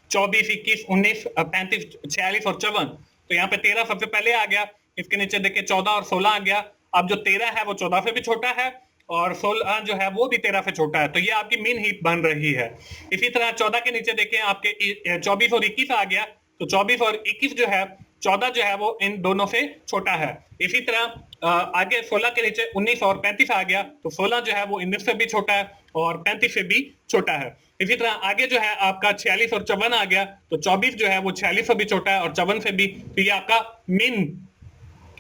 24, 21, 19, 35, 46 और 54। तो यहाँ पे 13 सबसे पहले आ गया, इसके नीचे देखिए 14 और 16 आ गया। अब जो 13 है वो 14 से भी छोटा है और 16 जो है वो भी 13 से छोटा है। तो ये आपकी मीन हीप बन रही है। इसी तरह 14 के नीचे देखें आपके 24 और 21 आ गया। तो 24 और 21 जो है 14 जो है वो इन दोनों से छोटा है। इसी तरह आगे 16 के नीचे 19 और 35 आ गया, तो 16 जो है वो 19 से भी छोटा है और 35 से भी छोटा है। इसी तरह आगे जो है आपका 46 और 54 आ गया, तो 24 जो है वो 46 से भी छोटा है और 54 से भी, तो ये आपका मिन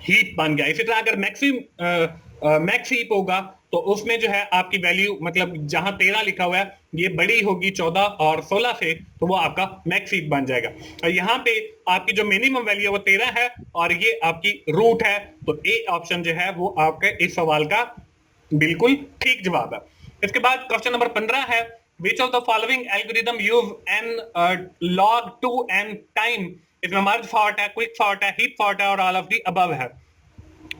हीप बन गया। इसी तरह अगर मैक्स हीप होगा तो उसमें जो है आपकी वैल्यू, मतलब जहां 13 लिखा हुआ है ये बड़ी होगी 14 और 16 से, तो वो आपका मैक्स हीप बन जाएगा। और यहाँ पे आपकी जो मिनिमम वैल्यू है वो 13 है और ये आपकी रूट है, तो ए ऑप्शन जो है वो आपके इस सवाल का बिल्कुल ठीक जवाब है। इसके बाद क्वेश्चन नंबर 15 है, which of the following algorithm use n log two n time, इसमें मर्ज फॉर्ट है, क्विक फॉर्ट है, हीप फॉर्ट है और ऑल ऑफ द अबव है।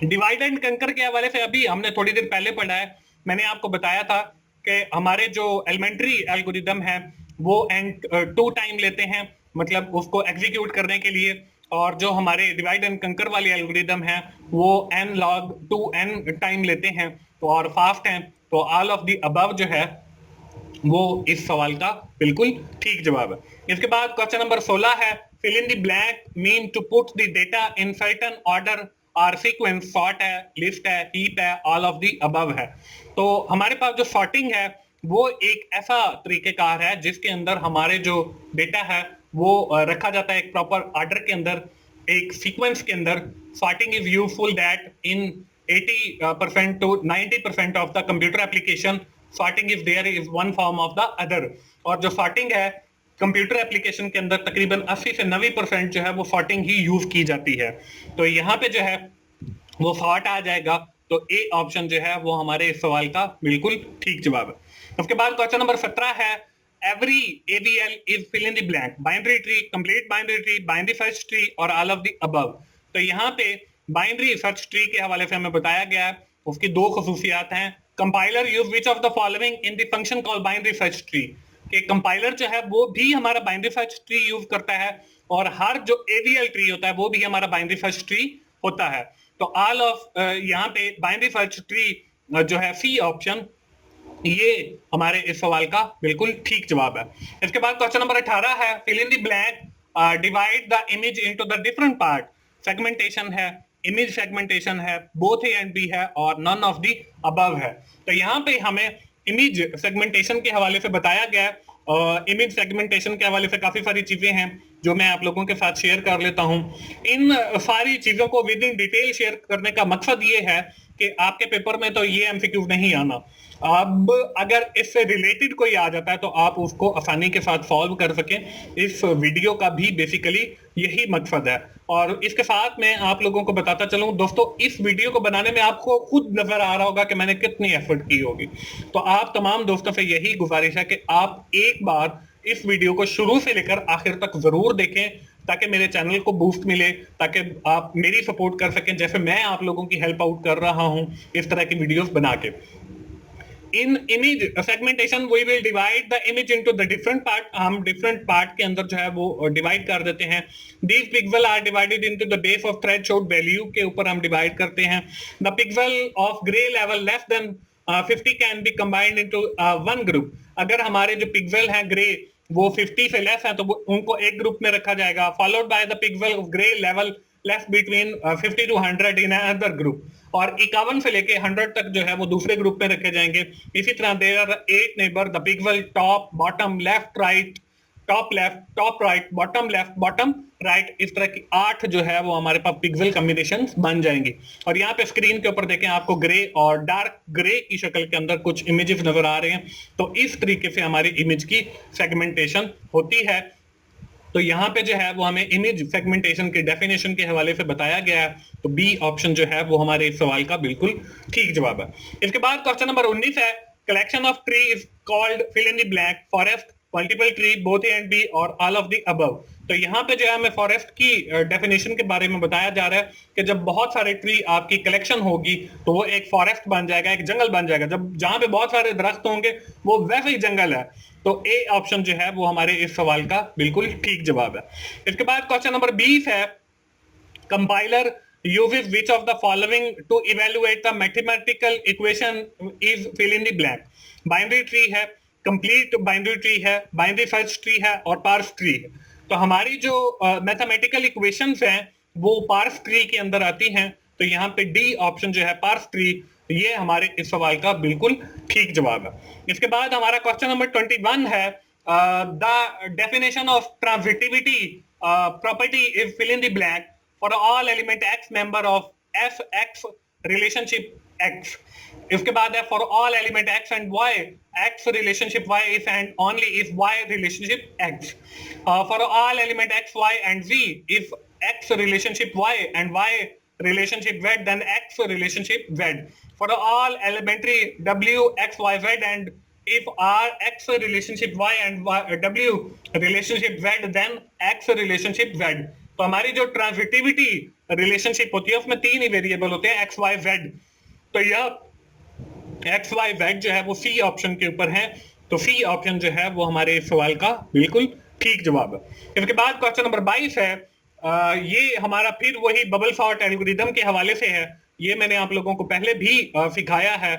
डिवाइड एंड कंकर के हवाले से अभी हमने थोड़ी देर पहले पढ़ा है, मैंने आपको बताया था कि हमारे जो एलिमेंट्री एल्गोरिदम है वो एन टू टाइम लेते हैं, मतलब उसको एग्जीक्यूट करने के लिए, और जो हमारे डिवाइड एंड कंकर वाले एल्गोरिदम है वो n log two n time लेते हैं, तो और फास्ट हैं, तो ऑल ऑफ द अबव जो है वो इस सवाल का बिल्कुल ठीक जवाब है। इसके बाद क्वेश्चन नंबर 16 है, fill in the blank mean to put the data in certain order और सीक्वेंस, सॉर्ट है, लिस्ट है, हीप है, ऑल ऑफ द अबव है। तो हमारे पास जो सॉर्टिंग है वो एक ऐसा तरीकेकार है जिसके अंदर हमारे जो डेटा है वो रखा जाता है एक प्रॉपर ऑर्डर के अंदर, एक सीक्वेंस के अंदर। Sorting is useful that in 80% to 90% of the computer application sorting if there is one form of the other. और जो सॉर्टिंग है कंप्यूटर एप्लीकेशन के अंदर तकरीबन 80 से 90% जो है वो सॉर्टिंग ही यूज की जाती है। तो यहाँ पे जो है वो सॉर्ट आ जाएगा, तो ए ऑप्शन जो है वो हमारे इस सवाल का बिल्कुल ठीक जवाब है। उसके बाद क्वेश्चन नंबर 17 है, every AVL is fill in the blank, binary tree, complete binary tree, binary search tree और ऑल ऑफ द अबव। तो यहाँ पे बाइनरी सर्च ट्री के हवाले से हमें बताया गया है, उसकी दो खसूसियात हैं। Compiler use which of the following in the function called binary search tree, कि कंपाइलर जो है वो भी हमारा बाइनरी सर्च ट्री यूज करता है और हर जो AVL ट्री होता है वो भी हमारा बाइनरी सर्च ट्री होता है। तो ऑल ऑफ यहाँ पे बाइनरी सर्च ट्री जो है सी ऑप्शन, ये हमारे इस सवाल का बिल्कुल ठीक जवाब है। इसके बाद क्वेश्चन नंबर 18 है, fill in the blank, divide the image into the different part. Segmentation है, इमेज सेगमेंटेशन है, बोथ ए एंड बी है और नन ऑफ द अबव है। तो यहाँ पे हमें इमेज सेगमेंटेशन के हवाले से बताया गया है। इमेज सेगमेंटेशन के हवाले से काफी सारी चीजें हैं जो मैं आप लोगों के साथ शेयर कर लेता हूं। इन सारी चीजों को विद इन डिटेल शेयर करने का मकसद ये है कि आपके पेपर में तो ये एमसीक्यू नहीं आना, अब अगर इससे रिलेटेड कोई आ जाता है तो आप उसको आसानी के साथ सॉल्व कर सकें। इस वीडियो का भी बेसिकली यही मकसद है। और इसके साथ मैं आप लोगों को बताता चलूं दोस्तों, इस वीडियो को बनाने में आपको खुद नजर आ रहा होगा कि मैंने कितनी एफर्ट की होगी। तो आप तमाम दोस्तों से यही गुजारिश है कि आप एक बार इस वीडियो को शुरू से लेकर आखिर तक जरूर देखें, ताकि मेरे चैनल को बूस्ट मिले, ताकि आप मेरी सपोर्ट कर सकें जैसे मैं आप लोगों की हेल्प आउट कर रहा हूं इस तरह की वीडियोस बना के। In image segmentation we will divide the image into the different part, हम डिफरेंट पार्ट के अंदर जो है वो डिवाइड कर देते हैं। These pixel are divided into the base of threshold value के ऊपर हम डिवाइड करते हैं। The pixel of grey level less than 50 can be combined into one group. अगर हमारे जो पिक्सेल हैं ग्रे वो 50 से लेस है तो उनको एक ग्रुप में रखा जाएगा। Followed by the pixel of grey level less between 50 to 100 in other group, और 51 से लेके 100 तक जो है वो दूसरे ग्रुप में रखे जाएंगे। इसी तरह there are 8 neighbour, the pixel top bottom left right, top left top right, bottom left bottom right, इस तरह की 8 जो है वो हमारे पास पिक्सेल कॉम्बिनेशन बन जाएंगी। और यहाँ पे स्क्रीन के ऊपर देखें आपको ग्रे और डार्क ग्रे की शक्ल के अंदर कुछ इमेजेस नजर आ रहे हैं। तो इस तरीके से हमारी इमेज की सेगमेंटेशन होती है। तो यहाँ पे जो है वो हमें इमेज सेगमेंटेशन के डेफिनेशन के हवाले से बताया गया है, तो बी ऑप्शन जो है वो हमारे इस सवाल का बिल्कुल ठीक जवाब है। इसके बाद क्वेश्चन नंबर 19 है, collection of tree is called fill in the blank, forest, multiple tree, both A and B और ऑल ऑफ द अबव। तो यहाँ पे जो है हमें फॉरेस्ट की डेफिनेशन के बारे में बताया जा रहा है कि जब बहुत सारे ट्री आपकी कलेक्शन होगी तो वो एक फॉरेस्ट बन जाएगा, एक जंगल बन जाएगा। जब जहां पे बहुत सारे दरख्त होंगे वो वैसे ही जंगल है। तो ए ऑप्शन जो है वो हमारे इस सवाल का बिल्कुल ठीक जवाब है। इसके बाद क्वेश्चन नंबर 20 है, compiler uses which of the following to evaluate the mathematical equation is fill in the blank। Binary tree है, कंप्लीट बाइनरी ट्री है, बाइनरी सर्च ट्री है और पार्स ट्री है। तो हमारी जो मैथमेटिकल इक्वेशंस हैं वो पार्स ट्री के अंदर आती हैं। तो यहाँ पे डी ऑप्शन जो है पार्स ट्री, ये हमारे इस सवाल का बिल्कुल ठीक जवाब है। इसके बाद हमारा क्वेश्चन नंबर 21 है, the definition of transitivity property is fill in the blank for all element X member of F X relationship X. इसके बाद है for all element X and Y X relationship Y if and only if Y relationship X. For all element X Y and V if X relationship Y and Y relationship z, then x relationship z. For all elementary w x y z and if r x relationship y and w relationship z, then x relationship z. तो हमारी जो transitivity relationship होती है उसमें तीन ही variable होते हैं x y z। तो यह x y z जो है वो सी ऑप्शन के ऊपर है, तो सी ऑप्शन जो है वो हमारे सवाल का बिल्कुल ठीक जवाब है। इसके बाद क्वेश्चन नंबर 22 है, ये हमारा फिर वही बबल सॉर्ट एल्गोरिदम के हवाले से है। ये मैंने आप लोगों को पहले भी सिखाया है,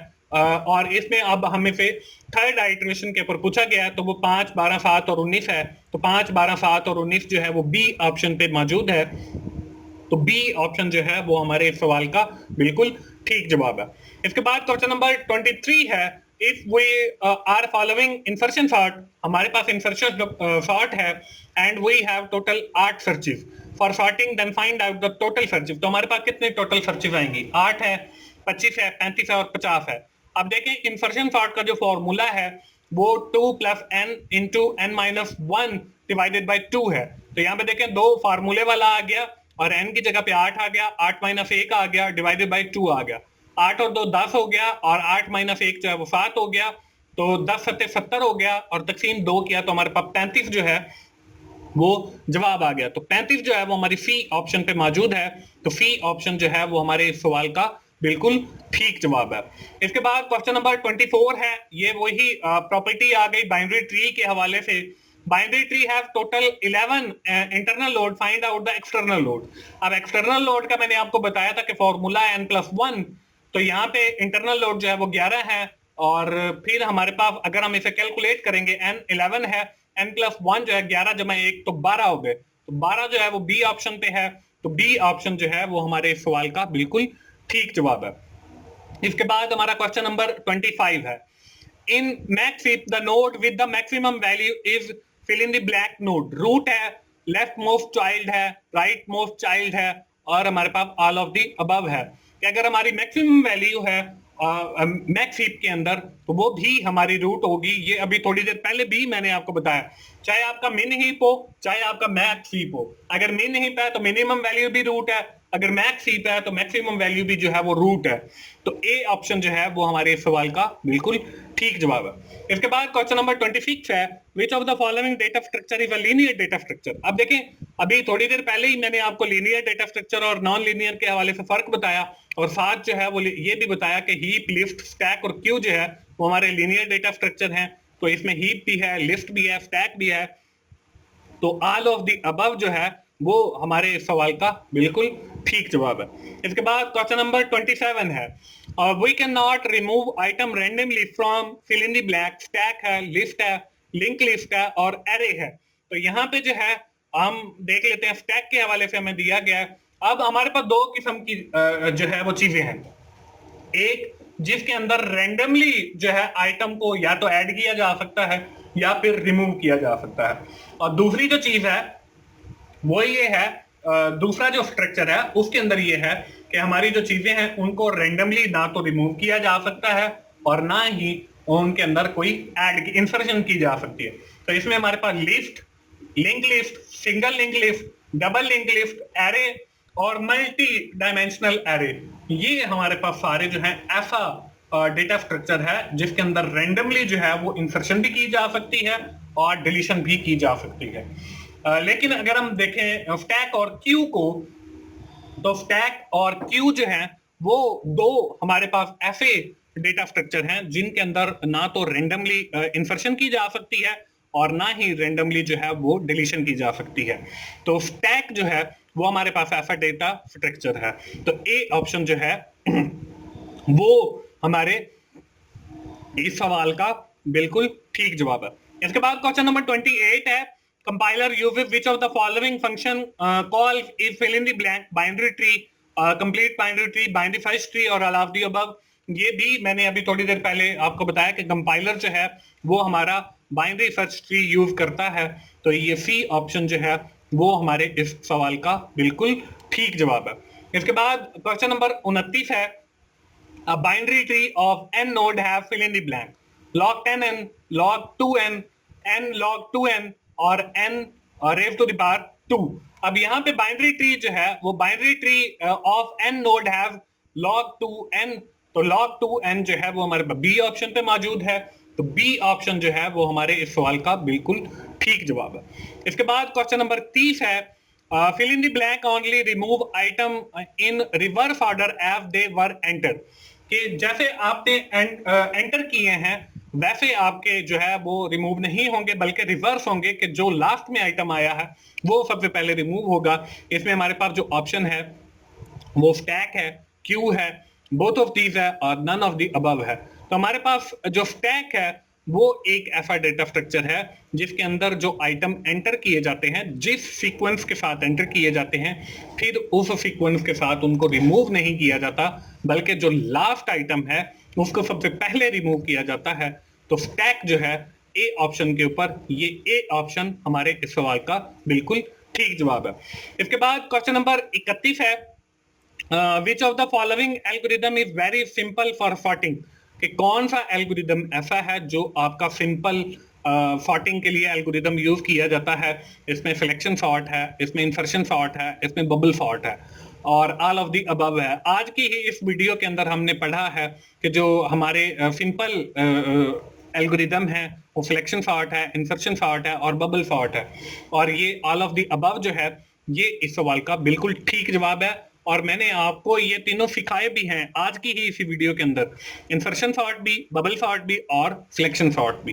और इसमें अब हमें से थर्ड आइटरेशन के ऊपर पूछा गया है, तो वो 5, 12, 7 और 19 है। तो 5, 12, 7 और 19 जो है वो बी ऑप्शन पे मौजूद है, तो बी ऑप्शन जो है वो हमारे इस सवाल का बिल्कुल ठीक जवाब है। इसके बाद क्वेश्चन नंबर 23 है, if we are following insertion sort, हमारे पास इंसर्शन सॉर्ट है and we have total 8 searches for sorting, then find out the total searches. तो हमारे पास कितने टोटल सर्चेस आएंगी? 8 है, 25 है, 35 है और 50 है। अब देखें इंसर्शन सॉर्ट का जो फॉर्मूला है वो 2 + n × n-1 डिवाइडेड बाय 2 है। तो यहाँ पे देखें दो फार्मूले वाला आ गया और n की जगह पे 8 आ गया, 8 - 1 आ गया, डिवाइडेड बाय 2 आ गया। 8 और 2 10 हो गया और 8 - 1 जो है वो 7 हो गया, तो 10 × 7 70 हो गया और तकसीम 2 किया तो हमारे पास 35 जो है वो जवाब आ गया। तो 35 जो है वो हमारी सी ऑप्शन पे मौजूद है, तो सी ऑप्शन जो है वो हमारे इस सवाल का बिल्कुल ठीक जवाब है। इसके बाद क्वेश्चन नंबर 24 है, ये वही प्रॉपर्टी आ गई बाइनरी ट्री के हवाले से। Binary tree have total 11 internal load, find out the external load. अब एक्सटर्नल लोड का मैंने आपको बताया था कि फॉर्मूला n+1, तो यहाँ पे इंटरनल लोड जो है वो 11 है और फिर हमारे पास अगर हम इसे कैलकुलेट करेंगे n 11 है, n+1 जो है 11 + 1 तो 12 हो गए, तो 12 जो है वो बी ऑप्शन पे है, तो बी ऑप्शन जो है वो हमारे इस सवाल का बिल्कुल ठीक जवाब है। इसके बाद हमारा क्वेश्चन नंबर 25 है, in max if the node with the maximum value is fill in the black node. Root है, लेफ्ट मोस्ट चाइल्ड है, राइट मोस्ट चाइल्ड है और हमारे पास ऑल ऑफ द अबव है। कि अगर हमारी मैक्सिमम वैल्यू है मैक्स हीप के अंदर तो वो भी हमारी रूट होगी। ये अभी थोड़ी देर पहले भी मैंने आपको बताया, चाहे आपका मिन हीप हो चाहे आपका मैक्स हीप हो, अगर मिन हीप है तो मिनिमम वैल्यू भी रूट है, अगर मैक्स हीप है तो मैक्सिमम वैल्यू भी जो है वो रूट है। तो ए ऑप्शन जो है वो हमारे इस सवाल का बिल्कुल ठीक जवाब है। इसके बाद क्वेश्चन नंबर 26 है, which of the following data structure is a linear data structure. अब देखें अभी थोड़ी देर पहले ही मैंने आपको लीनियर डेटा स्ट्रक्चर और नॉन लीनियर के हवाले से फर्क बताया और साथ जो है वो ये भी बताया कि हीप, लिस्ट, स्टैक और क्यू जो है वो हमारे लीनियर डेटा स्ट्रक्चर हैं। तो इसमें हीप भी है, लिस्ट भी है, स्टैक भी है, तो ऑल ऑफ द अबव जो है वो हमारे इस सवाल का बिल्कुल ठीक जवाब है। इसके बाद क्वेश्चन नंबर 27 है, we can not remove item randomly from fill in the blank. Stack है, लिस्ट है, लिंक लिस्ट है और एरे है। तो यहाँ पे जो है हम देख लेते हैं, स्टैक के हवाले से हमें दिया गया है। अब हमारे पास दो किस्म की जो है वो चीजें हैं, एक जिसके अंदर रैंडमली जो है आइटम को या तो ऐड किया जा सकता है या फिर रिमूव किया जा सकता है, और दूसरी जो चीज है वो ये है, दूसरा जो स्ट्रक्चर है उसके अंदर ये है कि हमारी जो चीजें हैं उनको रैंडमली ना तो रिमूव किया जा सकता है और ना ही उनके अंदर कोई ऐड की इंसर्शन की जा सकती है। तो इसमें हमारे पास list, link list, single link list, double link list, array और मल्टी डायमेंशनल एरे, ये हमारे पास सारे जो है ऐसा डेटा स्ट्रक्चर है जिसके अंदर रैंडमली जो है वो इंसर्शन भी की जा सकती है और डिलीशन भी की जा सकती है। लेकिन अगर हम देखें स्टैक और क्यू को, तो स्टैक और क्यू जो है वो दो हमारे पास ऐसे डेटा स्ट्रक्चर हैं जिनके अंदर ना तो रैंडमली इंसर्शन की जा सकती है और ना ही रैंडमली जो है वो डिलीशन की जा सकती है। तो स्टैक जो है वो हमारे पास ऐसा डेटा स्ट्रक्चर है, तो ए ऑप्शन जो है वो हमारे इस सवाल का बिल्कुल ठीक जवाब है। इसके बाद क्वेश्चन नंबर 28 है, compiler uses which of the following function calls is fill in the blank binary tree complete binary tree, binary first tree और ऑल ऑफ द अबव। ये भी मैंने अभी थोड़ी देर पहले आपको बताया कि कंपाइलर जो है वो हमारा बाइनरी सर्च ट्री यूज करता है। तो ये सी ऑप्शन जो है वो हमारे इस सवाल का बिल्कुल ठीक जवाब है। इसके बाद क्वेश्चन नंबर 29 है, a binary tree of n node have fill in the blank log 10n, log 2n, n log 2n और n raised to the power 2। अब यहाँ पे बाइनरी ट्री जो है वो binary tree of n node have log 2n, तो log 2n जो है वो हमारे बी ऑप्शन पे मौजूद है। तो बी ऑप्शन जो है वो हमारे इस सवाल का बिल्कुल ठीक जवाब है। इसके बाद क्वेश्चन नंबर 30 है, fill in the blank only remove item in reverse order as they were entered। कि जैसे आपने एंटर किए हैं वैसे आपके जो है वो रिमूव नहीं होंगे बल्कि रिवर्स होंगे, कि जो लास्ट में आइटम आया है वो सबसे पहले रिमूव होगा। इसमें हमारे पास जो ऑप्शन है वो स्टैक है, क्यू है, बोथ ऑफ दीज है और नन ऑफ द अबव है। तो हमारे पास जो स्टैक है वो एक ऐसा डेटा स्ट्रक्चर है जिसके अंदर जो आइटम एंटर किए जाते हैं, जिस सीक्वेंस के साथ एंटर किए जाते हैं, फिर उस सीक्वेंस के साथ उनको रिमूव नहीं किया जाता बल्कि जो लास्ट आइटम है उसको सबसे पहले रिमूव किया जाता है। तो स्टैक जो है ए ऑप्शन के ऊपर, ये ए ऑप्शन हमारे इस सवाल का बिल्कुल ठीक जवाब है। इसके बाद क्वेश्चन नंबर 31 है, which of the following algorithm is very simple for sorting. कि कौन सा एल्गोरिदम ऐसा है जो आपका सिंपल सॉर्टिंग के लिए एल्गोरिदम यूज किया जाता है। इसमें सिलेक्शन सॉर्ट है, इसमें इंसर्शन सॉर्ट है, इसमें बबल सॉर्ट है और ऑल ऑफ द अबव है। आज की ही इस वीडियो के अंदर हमने पढ़ा है कि जो हमारे सिंपल एल्गोरिदम है वो सिलेक्शन सॉर्ट है, इंसर्शन सॉर्ट है और बबल सॉर्ट है। और ये ऑल ऑफ द अबव जो है ये इस सवाल का बिल्कुल ठीक जवाब है और मैंने आपको ये तीनों सिखाए भी हैं आज की ही इसी वीडियो के अंदर, इंसर्शन सॉर्ट भी, बबल सॉर्ट भी और सिलेक्शन सॉर्ट भी।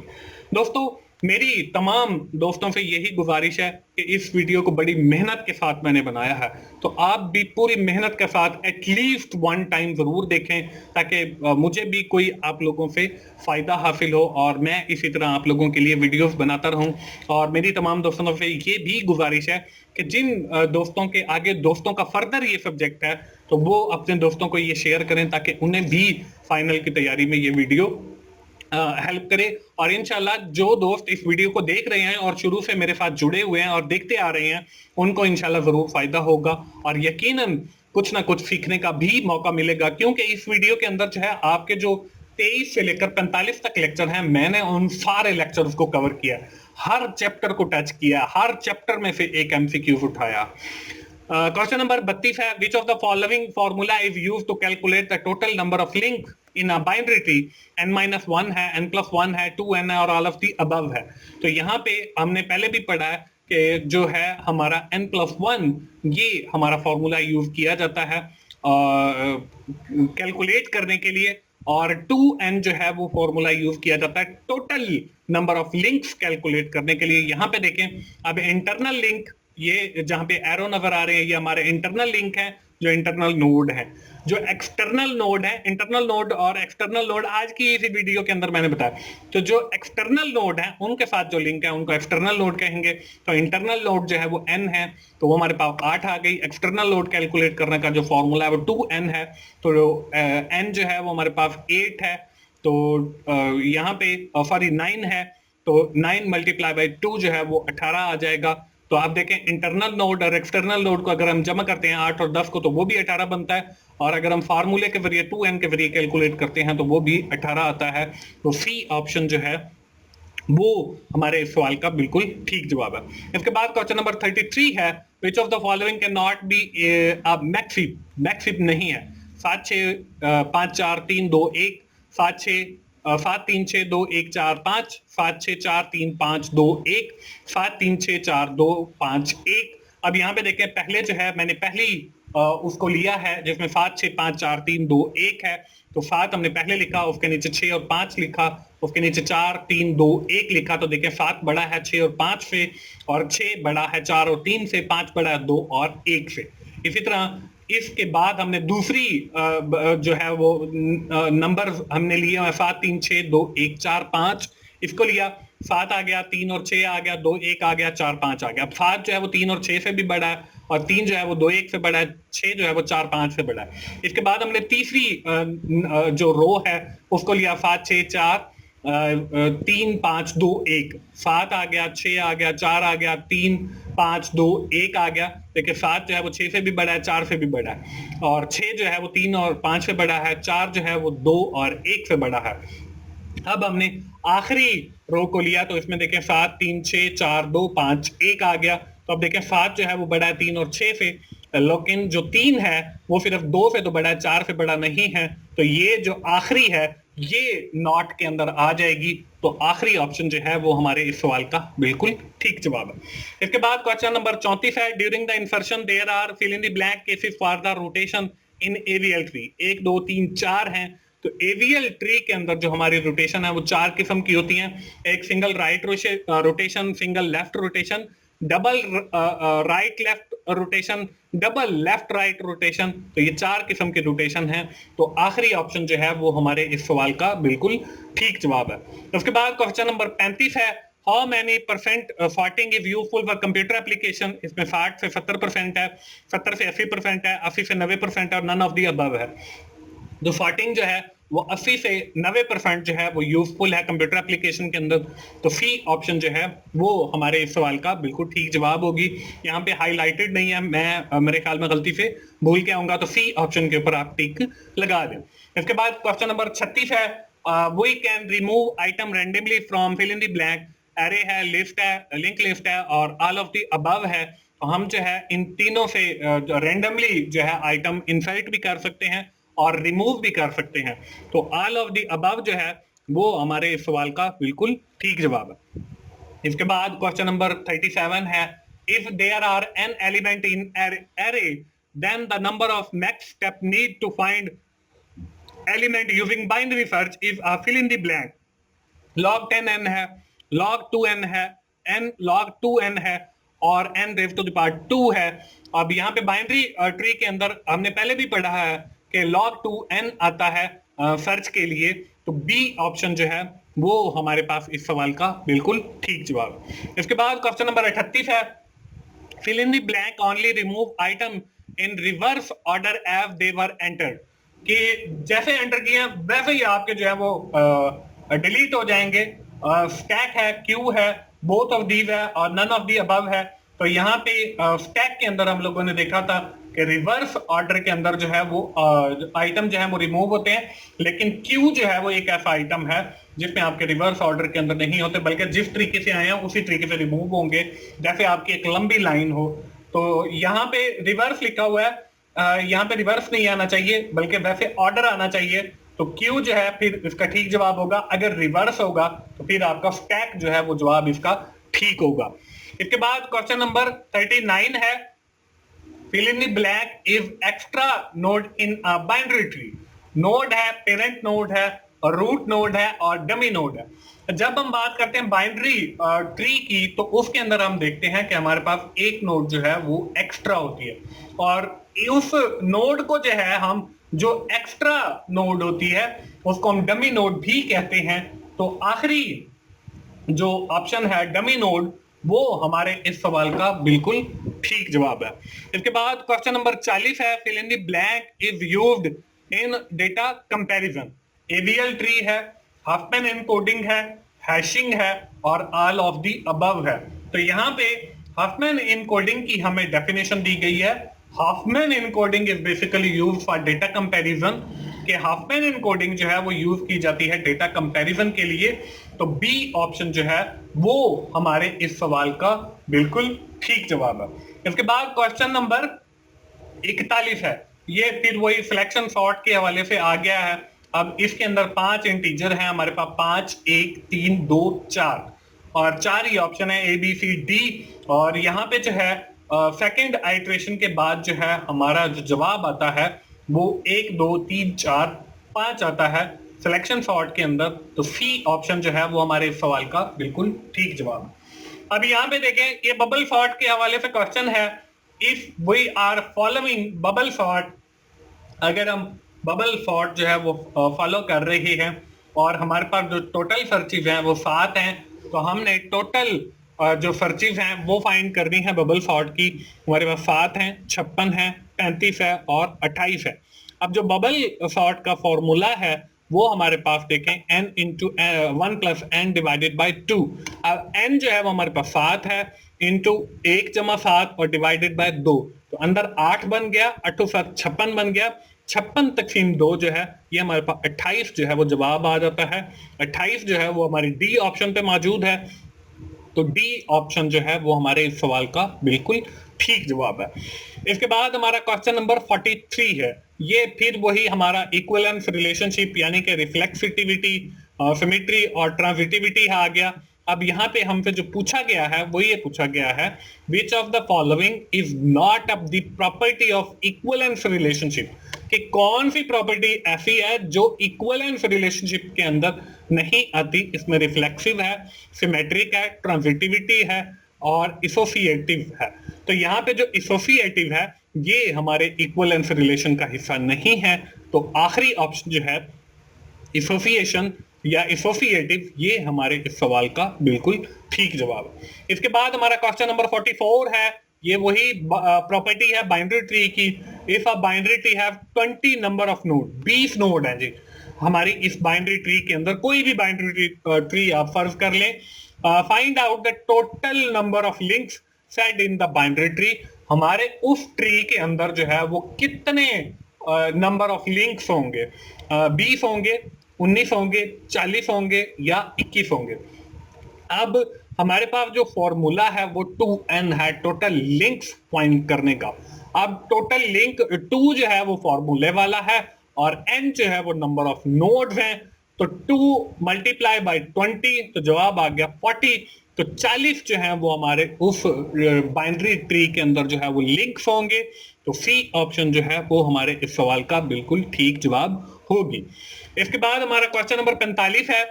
दोस्तों मेरी तमाम दोस्तों से यही गुजारिश है कि इस वीडियो को बड़ी मेहनत के साथ मैंने बनाया है, तो आप भी पूरी मेहनत के साथ एटलीस्ट वन टाइम जरूर देखें ताकि मुझे भी कोई आप लोगों से फायदा हासिल हो और मैं इसी तरह आप लोगों के लिए वीडियोस बनाता रहूं। और मेरी तमाम दोस्तों से ये भी गुजारिश है कि जिन दोस्तों के आगे दोस्तों का फर्दर ये सब्जेक्ट है तो वो अपने दोस्तों को ये शेयर करें ताकि उन्हें भी फाइनल की तैयारी में ये वीडियो हेल्प करे। और इंशाल्लाह जो दोस्त इस वीडियो को देख रहे हैं और शुरू से मेरे साथ जुड़े हुए हैं और देखते आ रहे हैं उनको इंशाल्लाह जरूर फायदा होगा और यकीनन कुछ ना कुछ सीखने का भी मौका मिलेगा, क्योंकि इस वीडियो के अंदर जो है आपके जो 23 से लेकर 45 तक लेक्चर हैं मैंने उन सारे लेक्चर्स को कवर किया, हर चैप्टर को टच किया, हर चैप्टर में से एक एमसीक्यूज उठाया। क्वेश्चन नंबर 32 है, which of the following formula is used to calculate the total number of link in a binary tree. n-1 है, n+1 है, 2n है और ऑल ऑफ द अबव है। तो यहाँ पे हमने पहले भी पढ़ा है कि जो है हमारा n+1 ये हमारा फॉर्मूला यूज किया जाता है कैलकुलेट करने के लिए और 2n जो है वो फॉर्मूला यूज किया जाता है total number of links calculate करने के लिए। यहाँ पे देखें अब इंटरनल लिंक, ये जहां पे एरो नजर आ रहे हैं ये हमारे इंटरनल लिंक है जो इंटरनल नोड है। जो एक्सटर्नल नोड है, इंटरनल नोड और एक्सटर्नल नोड आज की इसी वीडियो के अंदर मैंने बताया, तो जो एक्सटर्नल नोड है उनके साथ जो लिंक है उनको एक्सटर्नल नोड कहेंगे। तो इंटरनल नोड जो है वो n है तो वो हमारे पास 8 आ गई। एक्सटर्नल नोड कैलकुलेट करने का जो फॉर्मूला है वो 2n है, तो n जो है वो हमारे पास 8 है। तो यहाँ पे सॉरी 9 है, तो 9 मल्टीप्लाई बाई 2 जो है वो 18 आ जाएगा। तो आप देखें इंटरनल नोड और एक्सटर्नल नोड को अगर हम जमा करते हैं 8 और 10 को तो वो भी 18 बनता है और अगर हम फार्मूले के जरिए 2n के जरिए कैलकुलेट करते हैं तो वो भी 18 आता है। तो सी ऑप्शन जो है वो हमारे इस सवाल का बिल्कुल ठीक जवाब है। इसके बाद क्वेश्चन नंबर 33 है, which of the following can not be max heap. Max heap नहीं है। 7 6 5 4 3 2 1 7 6 7 3 6 2 1 4 5 7 6 4 3 5 2 1 7 3 6 4 2 5 1। अब यहाँ पे देखें पहले जो है मैंने पहली उसको लिया है जिसमें 7 6 5 4 3 2 1 है, तो 7 हमने पहले लिखा, उसके नीचे 6 और 5 लिखा, उसके नीचे 4 3 2 1 लिखा। तो देखें 7 बड़ा है 6 और 5 से और 6 बड़ा है 4 और 3 से, 5 बड़ा है 2 और 1 से। इसी तरह इसके बाद हमने दूसरी जो है वो नंबर हमने लिया है 7 3 6 2 1 4 5, इसको लिया, 7 आ गया, 3 और 6 आ गया, 2 1 आ गया, 4 5 आ गया। अब 7 जो है वो 3 और 6 से भी बड़ा है और 3 जो है वो 2 1 से बड़ा है, 6 जो है वो 4 5 से बड़ा है। इसके बाद हमने तीसरी जो रो है उसको लिया 7 6 4 3 5 2 1, 7 आ गया, 6 आ गया, 4 आ गया, 3 5 2 1 आ गया। देखिए 7 जो है वो 6 से भी बड़ा है, 4 से भी बड़ा है, और 6 जो है वो 3 और 5 से बड़ा है, 4 जो है वो 2 और 1 से बड़ा है। अब हमने आखिरी रो को लिया तो इसमें देखें 7 3 6 4 2 5 1 आ गया। तो अब देखें 7 जो है वो बड़ा है 3 और 6 से, लेकिन जो 3 है वो सिर्फ 2 से तो बड़ा है, 4 से बड़ा नहीं है। तो ये जो आखिरी है ये नॉट के अंदर आ जाएगी। तो आखिरी ऑप्शन जो है वो हमारे इस सवाल का बिल्कुल ठीक जवाब है। इसके बाद क्वेश्चन नंबर 34 है, during the insertion there are fill in the blank cases for the rotation in AVL tree. 1 2 3 4 हैं। तो एवीएल ट्री के अंदर जो हमारी रोटेशन है वो 4 किस्म की होती हैं। एक single right rotation, single left rotation, double right left rotation, double left right rotation. तो ये 4 किस्म की रोटेशन है। तो आखिरी ऑप्शन जो है वो हमारे इस सवाल का बिल्कुल ठीक जवाब है। उसके बाद क्वेश्चन नंबर 35 है, how many percent farting is useful for computer application. इसमें 60 से 70% है, 70 से 80% है, 80 से 90% है और नन ऑफ दी अबव है। जो फार्टिंग जो है वो 80 से 90% जो है वो यूजफुल है कंप्यूटर एप्लीकेशन के अंदर। तो सी ऑप्शन जो है वो हमारे इस सवाल का बिल्कुल ठीक जवाब होगी। यहाँ पे हाईलाइटेड नहीं है, मैं मेरे ख्याल में गलती से भूल के आऊंगा, तो सी ऑप्शन के ऊपर आप टिक लगा दें। इसके बाद क्वेश्चन नंबर 36 है, we can remove item randomly from fill in the blank. Array है, लिस्ट है, लिंक लिस्ट है और ऑल ऑफ द अबव है। तो हम जो है इन तीनों से रैंडमली जो है आइटम इंसर्ट भी कर सकते हैं और रिमूव भी कर सकते हैं। तो ऑल ऑफ द अबव जो है वो हमारे इस सवाल का बिल्कुल ठीक जवाब है। इसके बाद क्वेश्चन नंबर 37 है, if there are n element in array then the number of next step need to find element using binary search is fill in the blank. log 10n है, log 2n है, n log 2n है और n raise to the power 2 है। अब यहाँ पे binary tree के अंदर हमने पहले भी पढ़ा है कि log 2n आता है सर्च के लिए। तो बी ऑप्शन जो है वो हमारे पास इस सवाल का बिल्कुल ठीक जवाब है। इसके बाद क्वेश्चन नंबर 38 है, fill in the blank only remove item in reverse order as they were entered। कि जैसे एंटर किए वैसे ही आपके जो है वो डिलीट हो जाएंगे। स्टैक है, क्यू है, बोथ ऑफ दीज है और नन ऑफ दी अबव है। तो यहाँ पे स्टैक के अंदर हम लोगों ने देखा था कि रिवर्स ऑर्डर के अंदर जो है वो आइटम जो है वो रिमूव होते हैं, लेकिन क्यू जो है वो एक ऐसा आइटम है जिसमें आपके रिवर्स ऑर्डर के अंदर नहीं होते, बल्कि जिस तरीके से आए हैं उसी तरीके से रिमूव होंगे, जैसे आपकी एक लंबी लाइन हो। तो यहाँ पे रिवर्स लिखा हुआ है, यहाँ पे रिवर्स नहीं आना चाहिए बल्कि वैसे ऑर्डर आना चाहिए। तो क्यू जो है फिर इसका ठीक जवाब होगा। अगर रिवर्स होगा तो फिर आपका स्टैक जो है वो जवाब इसका ठीक होगा। इसके बाद क्वेश्चन नंबर 39 है, fill in the blank is extra node in a binary tree। Node है, पेरेंट नोड है और रूट नोड है और डमी नोड है। जब हम बात करते हैं बाइनरी ट्री की तो उसके अंदर हम देखते हैं कि हमारे पास एक नोड जो है वो एक्स्ट्रा होती है और उस नोड को जो है हम जो एक्स्ट्रा नोड होती है उसको हम डमी नोड भी कहते हैं। तो आखिरी जो ऑप्शन है डमी नोड वो हमारे इस सवाल का बिल्कुल ठीक जवाब है। इसके बाद क्वेश्चन नंबर 40 है, fill in the blank is used in data comparison. AVL tree है, हाफमैन एनकोडिंग है, हैशिंग है और ऑल ऑफ द अबव है। तो यहाँ पे हाफमैन एनकोडिंग की हमें डेफिनेशन दी गई है। Huffman encoding is basically used for data comparison. कि हाफमैन एनकोडिंग जो है वो यूज की जाती है डेटा कंपैरिजन के लिए। तो बी ऑप्शन जो है वो हमारे इस सवाल का बिल्कुल ठीक जवाब है। इसके बाद क्वेश्चन नंबर 41 है, ये फिर वही सिलेक्शन सॉर्ट के हवाले से आ गया है। अब इसके अंदर 5 इंटीजर हैं हमारे पास, 5 1 3 2 4 और 4 ही ऑप्शन है ए बी सी डी। और यहाँ पे जो है सेकेंड आइट्रेशन के बाद जो है हमारा जो जवाब आता है वो 1 2 3 4 5 आता है सिलेक्शन सॉर्ट के अंदर। तो सी ऑप्शन जो है वो हमारे इस सवाल का बिल्कुल ठीक जवाब है। अब यहाँ पे देखें, ये बबल सॉर्ट के हवाले से क्वेश्चन है, if we are following bubble sort, अगर हम बबल सॉर्ट जो है वो फॉलो कर रहे हैं और हमारे पास जो टोटल सर्चेज हैं वो 7 हैं, तो हमने टोटल जो सर्चिज हैं वो फाइंड करनी है बबल सॉर्ट की। हमारे पास 7 है, 56 है, 35 है और 28 है। अब जो बबल सॉर्ट का फॉर्मूला है वो हमारे पास देखें n इंटू 1 + n/2। अब n जो है वो हमारे पास 7 है, इंटू 1 + 7 और डिवाइडेड बाय 2, तो अंदर 8 बन गया, 8 7 56 बन गया। 56/2 जो है ये हमारे पास 28 जो है वो जवाब आ जाता है। 28 जो है वो हमारी डी ऑप्शन पे मौजूद है, तो डी ऑप्शन जो है वो हमारे इस सवाल का बिल्कुल ठीक जवाब है। इसके बाद हमारा क्वेश्चन नंबर 43 है। ये फिर वही हमारा इक्विवेलेंस रिलेशनशिप यानी कि रिफ्लेक्सिविटी, सिमेट्री और ट्रांजिटिविटी आ गया। अब यहाँ पे हमसे जो पूछा गया है वो ये पूछा गया है, which of the following is not of the property of equivalence relationship, कि कौन सी प्रॉपर्टी ऐसी है जो इक्विवेलेंस रिलेशनशिप के अंदर नहीं आती। इसमें रिफ्लेक्सिव है, सिमेट्रिक है, ट्रांजिटिविटी है और एसोसिएटिव है। तो यहाँ पे जो एसोसिएटिव है ये हमारे इक्विवेलेंस रिलेशन का हिस्सा नहीं है, तो आखिरी ऑप्शन जो है एसोसिएशन या एसोसिएटिव, ये हमारे इस सवाल का बिल्कुल ठीक जवाब है। इसके बाद हमारा क्वेश्चन नंबर 44 है। ये वही प्रॉपर्टी है बाइनरी ट्री की। If a binary tree have 20 number of node, 20 node है जी हमारी इस बाइनरी ट्री के अंदर, कोई भी बाइनरी ट्री आप फर्ज कर लें। Find out the total number of links set in the binary tree. हमारे उस ट्री के अंदर जो है वो कितने नंबर ऑफ लिंक्स होंगे, 20 होंगे, 19 होंगे, 40 होंगे या 21 होंगे। अब हमारे पास जो फॉर्मूला है वो 2n है, टोटल लिंक्स फाइंड करने का। अब टोटल लिंक 2 जो है वो फॉर्मूले वाला है और n जो है वो नंबर ऑफ नोड्स हैं, तो 2 × 20 तो जवाब आ गया 40। तो 40 जो है वो हमारे उस बाइनरी ट्री के अंदर जो है वो लिंक्स होंगे, तो सी ऑप्शन जो है वो हमारे इस सवाल का बिल्कुल ठीक जवाब होगी। इसके बाद हमारा क्वेश्चन नंबर 45 है,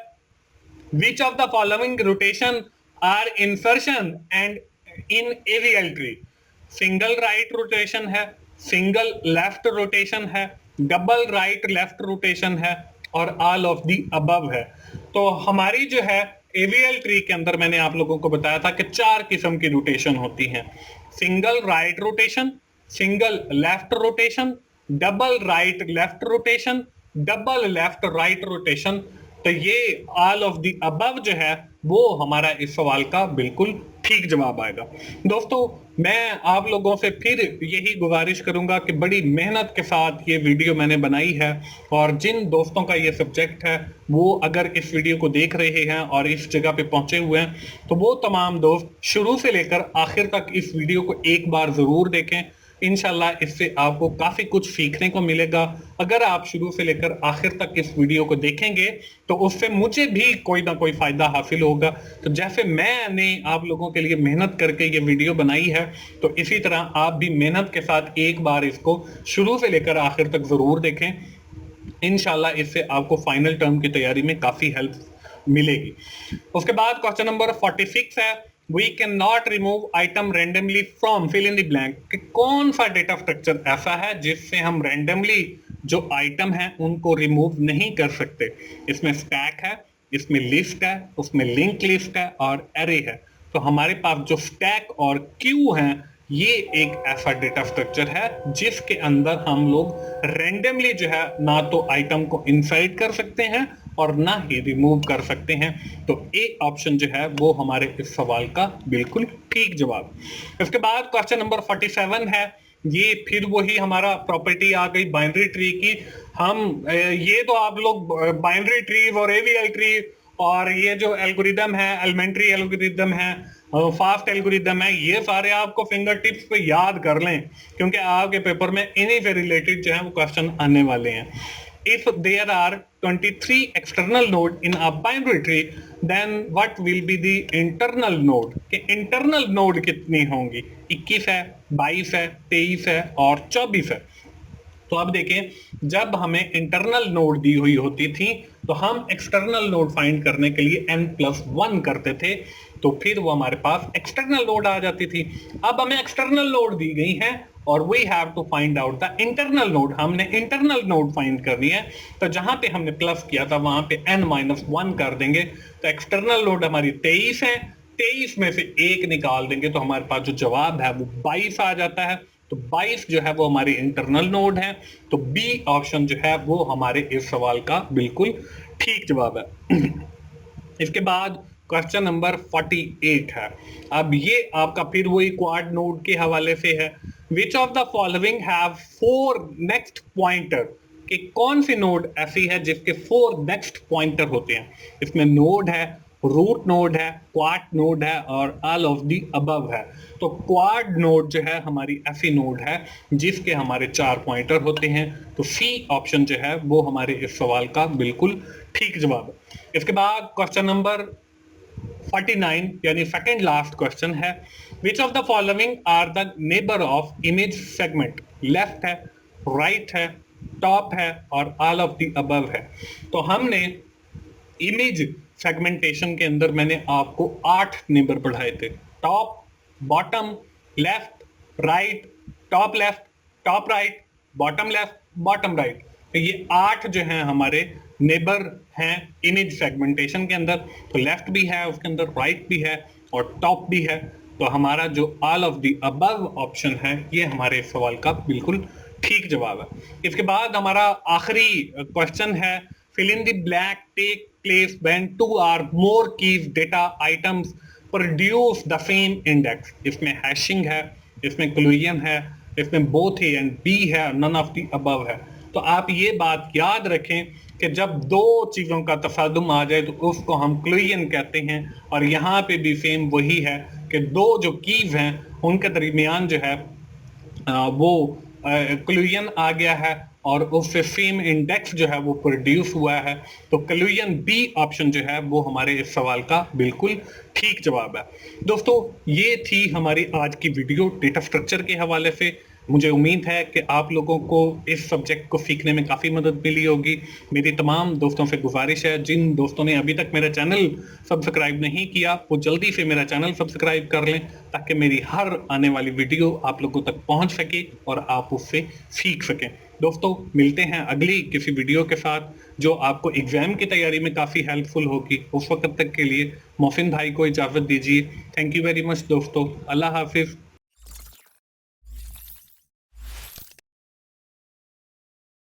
which of the following rotation are insertion and in AVL tree. Single right rotation है, सिंगल लेफ्ट रोटेशन है, डबल राइट लेफ्ट रोटेशन है और ऑल ऑफ दी अबव है। तो हमारी जो है एवियल ट्री के अंदर मैंने आप लोगों को बताया था कि 4 किस्म की रोटेशन होती हैं, single right rotation, single left rotation, double right left rotation, double left right rotation. तो ये ऑल ऑफ द अबव जो है वो हमारा इस सवाल का बिल्कुल ठीक जवाब आएगा। दोस्तों मैं आप लोगों से फिर यही गुजारिश करूंगा कि बड़ी मेहनत के साथ ये वीडियो मैंने बनाई है, और जिन दोस्तों का ये सब्जेक्ट है वो अगर इस वीडियो को देख रहे हैं और इस जगह पे पहुंचे हुए हैं, तो वो तमाम दोस्त शुरू से लेकर आखिर तक इस वीडियो को एक बार जरूर देखें। इंशाल्लाह इससे आपको काफी कुछ सीखने को मिलेगा। अगर आप शुरू से लेकर आखिर तक इस वीडियो को देखेंगे तो उससे मुझे भी कोई ना कोई फायदा हासिल होगा। तो जैसे मैंने आप लोगों के लिए मेहनत करके ये वीडियो बनाई है, तो इसी तरह आप भी मेहनत के साथ एक बार इसको शुरू से लेकर आखिर तक जरूर देखें। इंशाल्लाह इससे आपको फाइनल टर्म की तैयारी में काफी हेल्प मिलेगी। उसके बाद क्वेश्चन नंबर 46 है, we can not remove item randomly from fill in the blank. कि कौन सा डेटा स्ट्रक्चर ऐसा है जिससे हम रैंडमली जो आइटम है उनको रिमूव नहीं कर सकते। इसमें स्टैक है, इसमें लिस्ट है, उसमें लिंक लिस्ट है और एरे है। तो हमारे पास जो स्टैक और क्यू है ये एक ऐसा डेटा स्ट्रक्चर है जिसके अंदर हम लोग रैंडमली जो है ना तो आइटम को इंसर्ट कर सकते हैं और ना ही रिमूव कर सकते हैं। तो ए ऑप्शन जो है वो हमारे इस सवाल का बिल्कुल ठीक जवाब। इसके बाद क्वेश्चन नंबर 47 है, ये फिर वही हमारा प्रॉपर्टी आ गई बाइनरी ट्री की। हम ये तो आप लोग बाइनरी ट्री और एवीएल ट्री और ये जो एल्गोरिदम है, एलिमेंट्री एल्गोरिदम है, फास्ट एल्गोरिदम है, ये सारे आपको फिंगर टिप्स पे याद कर लें, क्योंकि आपके पेपर में इन्हीं से रिलेटेड जो है वो क्वेश्चन आने वाले हैं। If there are 23 external node in a binary tree, then what will be the internal node? कि internal node कितनी होंगी? 21 है, 22 है, 23 है और 24 है। तो अब देखें, जब हमें इंटरनल नोड दी हुई होती थी तो हम एक्सटर्नल नोड फाइंड करने के लिए n+1 करते थे, तो फिर वो हमारे पास एक्सटर्नल नोड आ जाती थी। अब हमें एक्सटर्नल नोड दी गई है और we have to find out the internal node. हमने इंटरनल नोड फाइंड करनी है, तो जहां पे हमने प्लस किया था वहां पे n-1 कर देंगे। तो एक्सटर्नल नोड हमारी 23 है, 23 में से एक निकाल देंगे तो हमारे पास जो जवाब है वो 22 आ जाता है। तो 22 जो है वो हमारी इंटरनल नोड है। तो बी ऑप्शन जो है वो हमारे इस सवाल का बिल्कुल ठीक जवाब है। इसके बाद क्वेश्चन नंबर 48 है। अब ये आपका फिर वही क्वाड नोड के हवाले से है। Which of the following have 4 next pointer, कि कौन सी नोड ऐसी है जिसके 4 नेक्स्ट पॉइंटर होते हैं। इसमें नोड है, रूट नोड है, क्वाड नोड है और ऑल ऑफ दी अबव है। तो क्वाड नोड जो है हमारी ऐसी नोड है जिसके हमारे 4 पॉइंटर होते हैं। तो सी ऑप्शन जो है वो हमारे इस सवाल का बिल्कुल ठीक जवाब है। इसके बाद क्वेश्चन नंबर 49 यानी सेकंड लास्ट क्वेश्चन है। Which of the following are the neighbour of image segment. Left है, राइट है, टॉप है और ऑल ऑफ द अबव है। तो हमने इमेज सेगमेंटेशन के अंदर मैंने आपको 8 नेबर पढ़ाए थे। Top, bottom, left, right, top left, top right, bottom left, bottom right. तो ये 8 जो हैं हमारे नेबर हैं इमेज सेगमेंटेशन के अंदर। तो लेफ्ट भी है उसके अंदर, राइट भी है और टॉप भी है। तो हमारा जो all of the above option है ये हमारे सवाल का बिल्कुल ठीक जवाब है। इसके बाद हमारा आखिरी क्वेश्चन है, fill in the blank take place when 2 or more keys data items produce the same index। इसमें हैशिंग है, इसमें क्लूजन है, इसमें बोथ ए एंड बी है, नन ऑफ द अबव है। तो आप ये बात याद रखें कि जब दो चीजों का तसादुम आ जाए तो उसको हम क्लूजन कहते हैं। और यहाँ पे भी सेम वही है कि दो जो कीज हैं उनके दरमियान जो है वो क्लूजन आ गया है और उससे सेम इंडेक्स जो है वो प्रोड्यूस हुआ है। तो क्लूजन बी ऑप्शन जो है वो हमारे इस सवाल का बिल्कुल ठीक जवाब है। दोस्तों ये थी हमारी आज की वीडियो डेटा स्ट्रक्चर के हवाले से। मुझे उम्मीद है कि आप लोगों को इस सब्जेक्ट को सीखने में काफ़ी मदद मिली होगी। मेरी तमाम दोस्तों से गुजारिश है, जिन दोस्तों ने अभी तक मेरा चैनल सब्सक्राइब नहीं किया वो जल्दी से मेरा चैनल सब्सक्राइब कर लें ताकि मेरी हर आने वाली वीडियो आप लोगों तक पहुंच सके और आप उससे सीख सकें। दोस्तों मिलते हैं अगली किसी वीडियो के साथ जो आपको एग्जाम की तैयारी में काफ़ी हेल्पफुल होगी। उस वक्त तक के लिए मोहसिन भाई को इजाज़त दीजिए। थैंक यू वेरी मच दोस्तों। अल्लाह हाफिज़।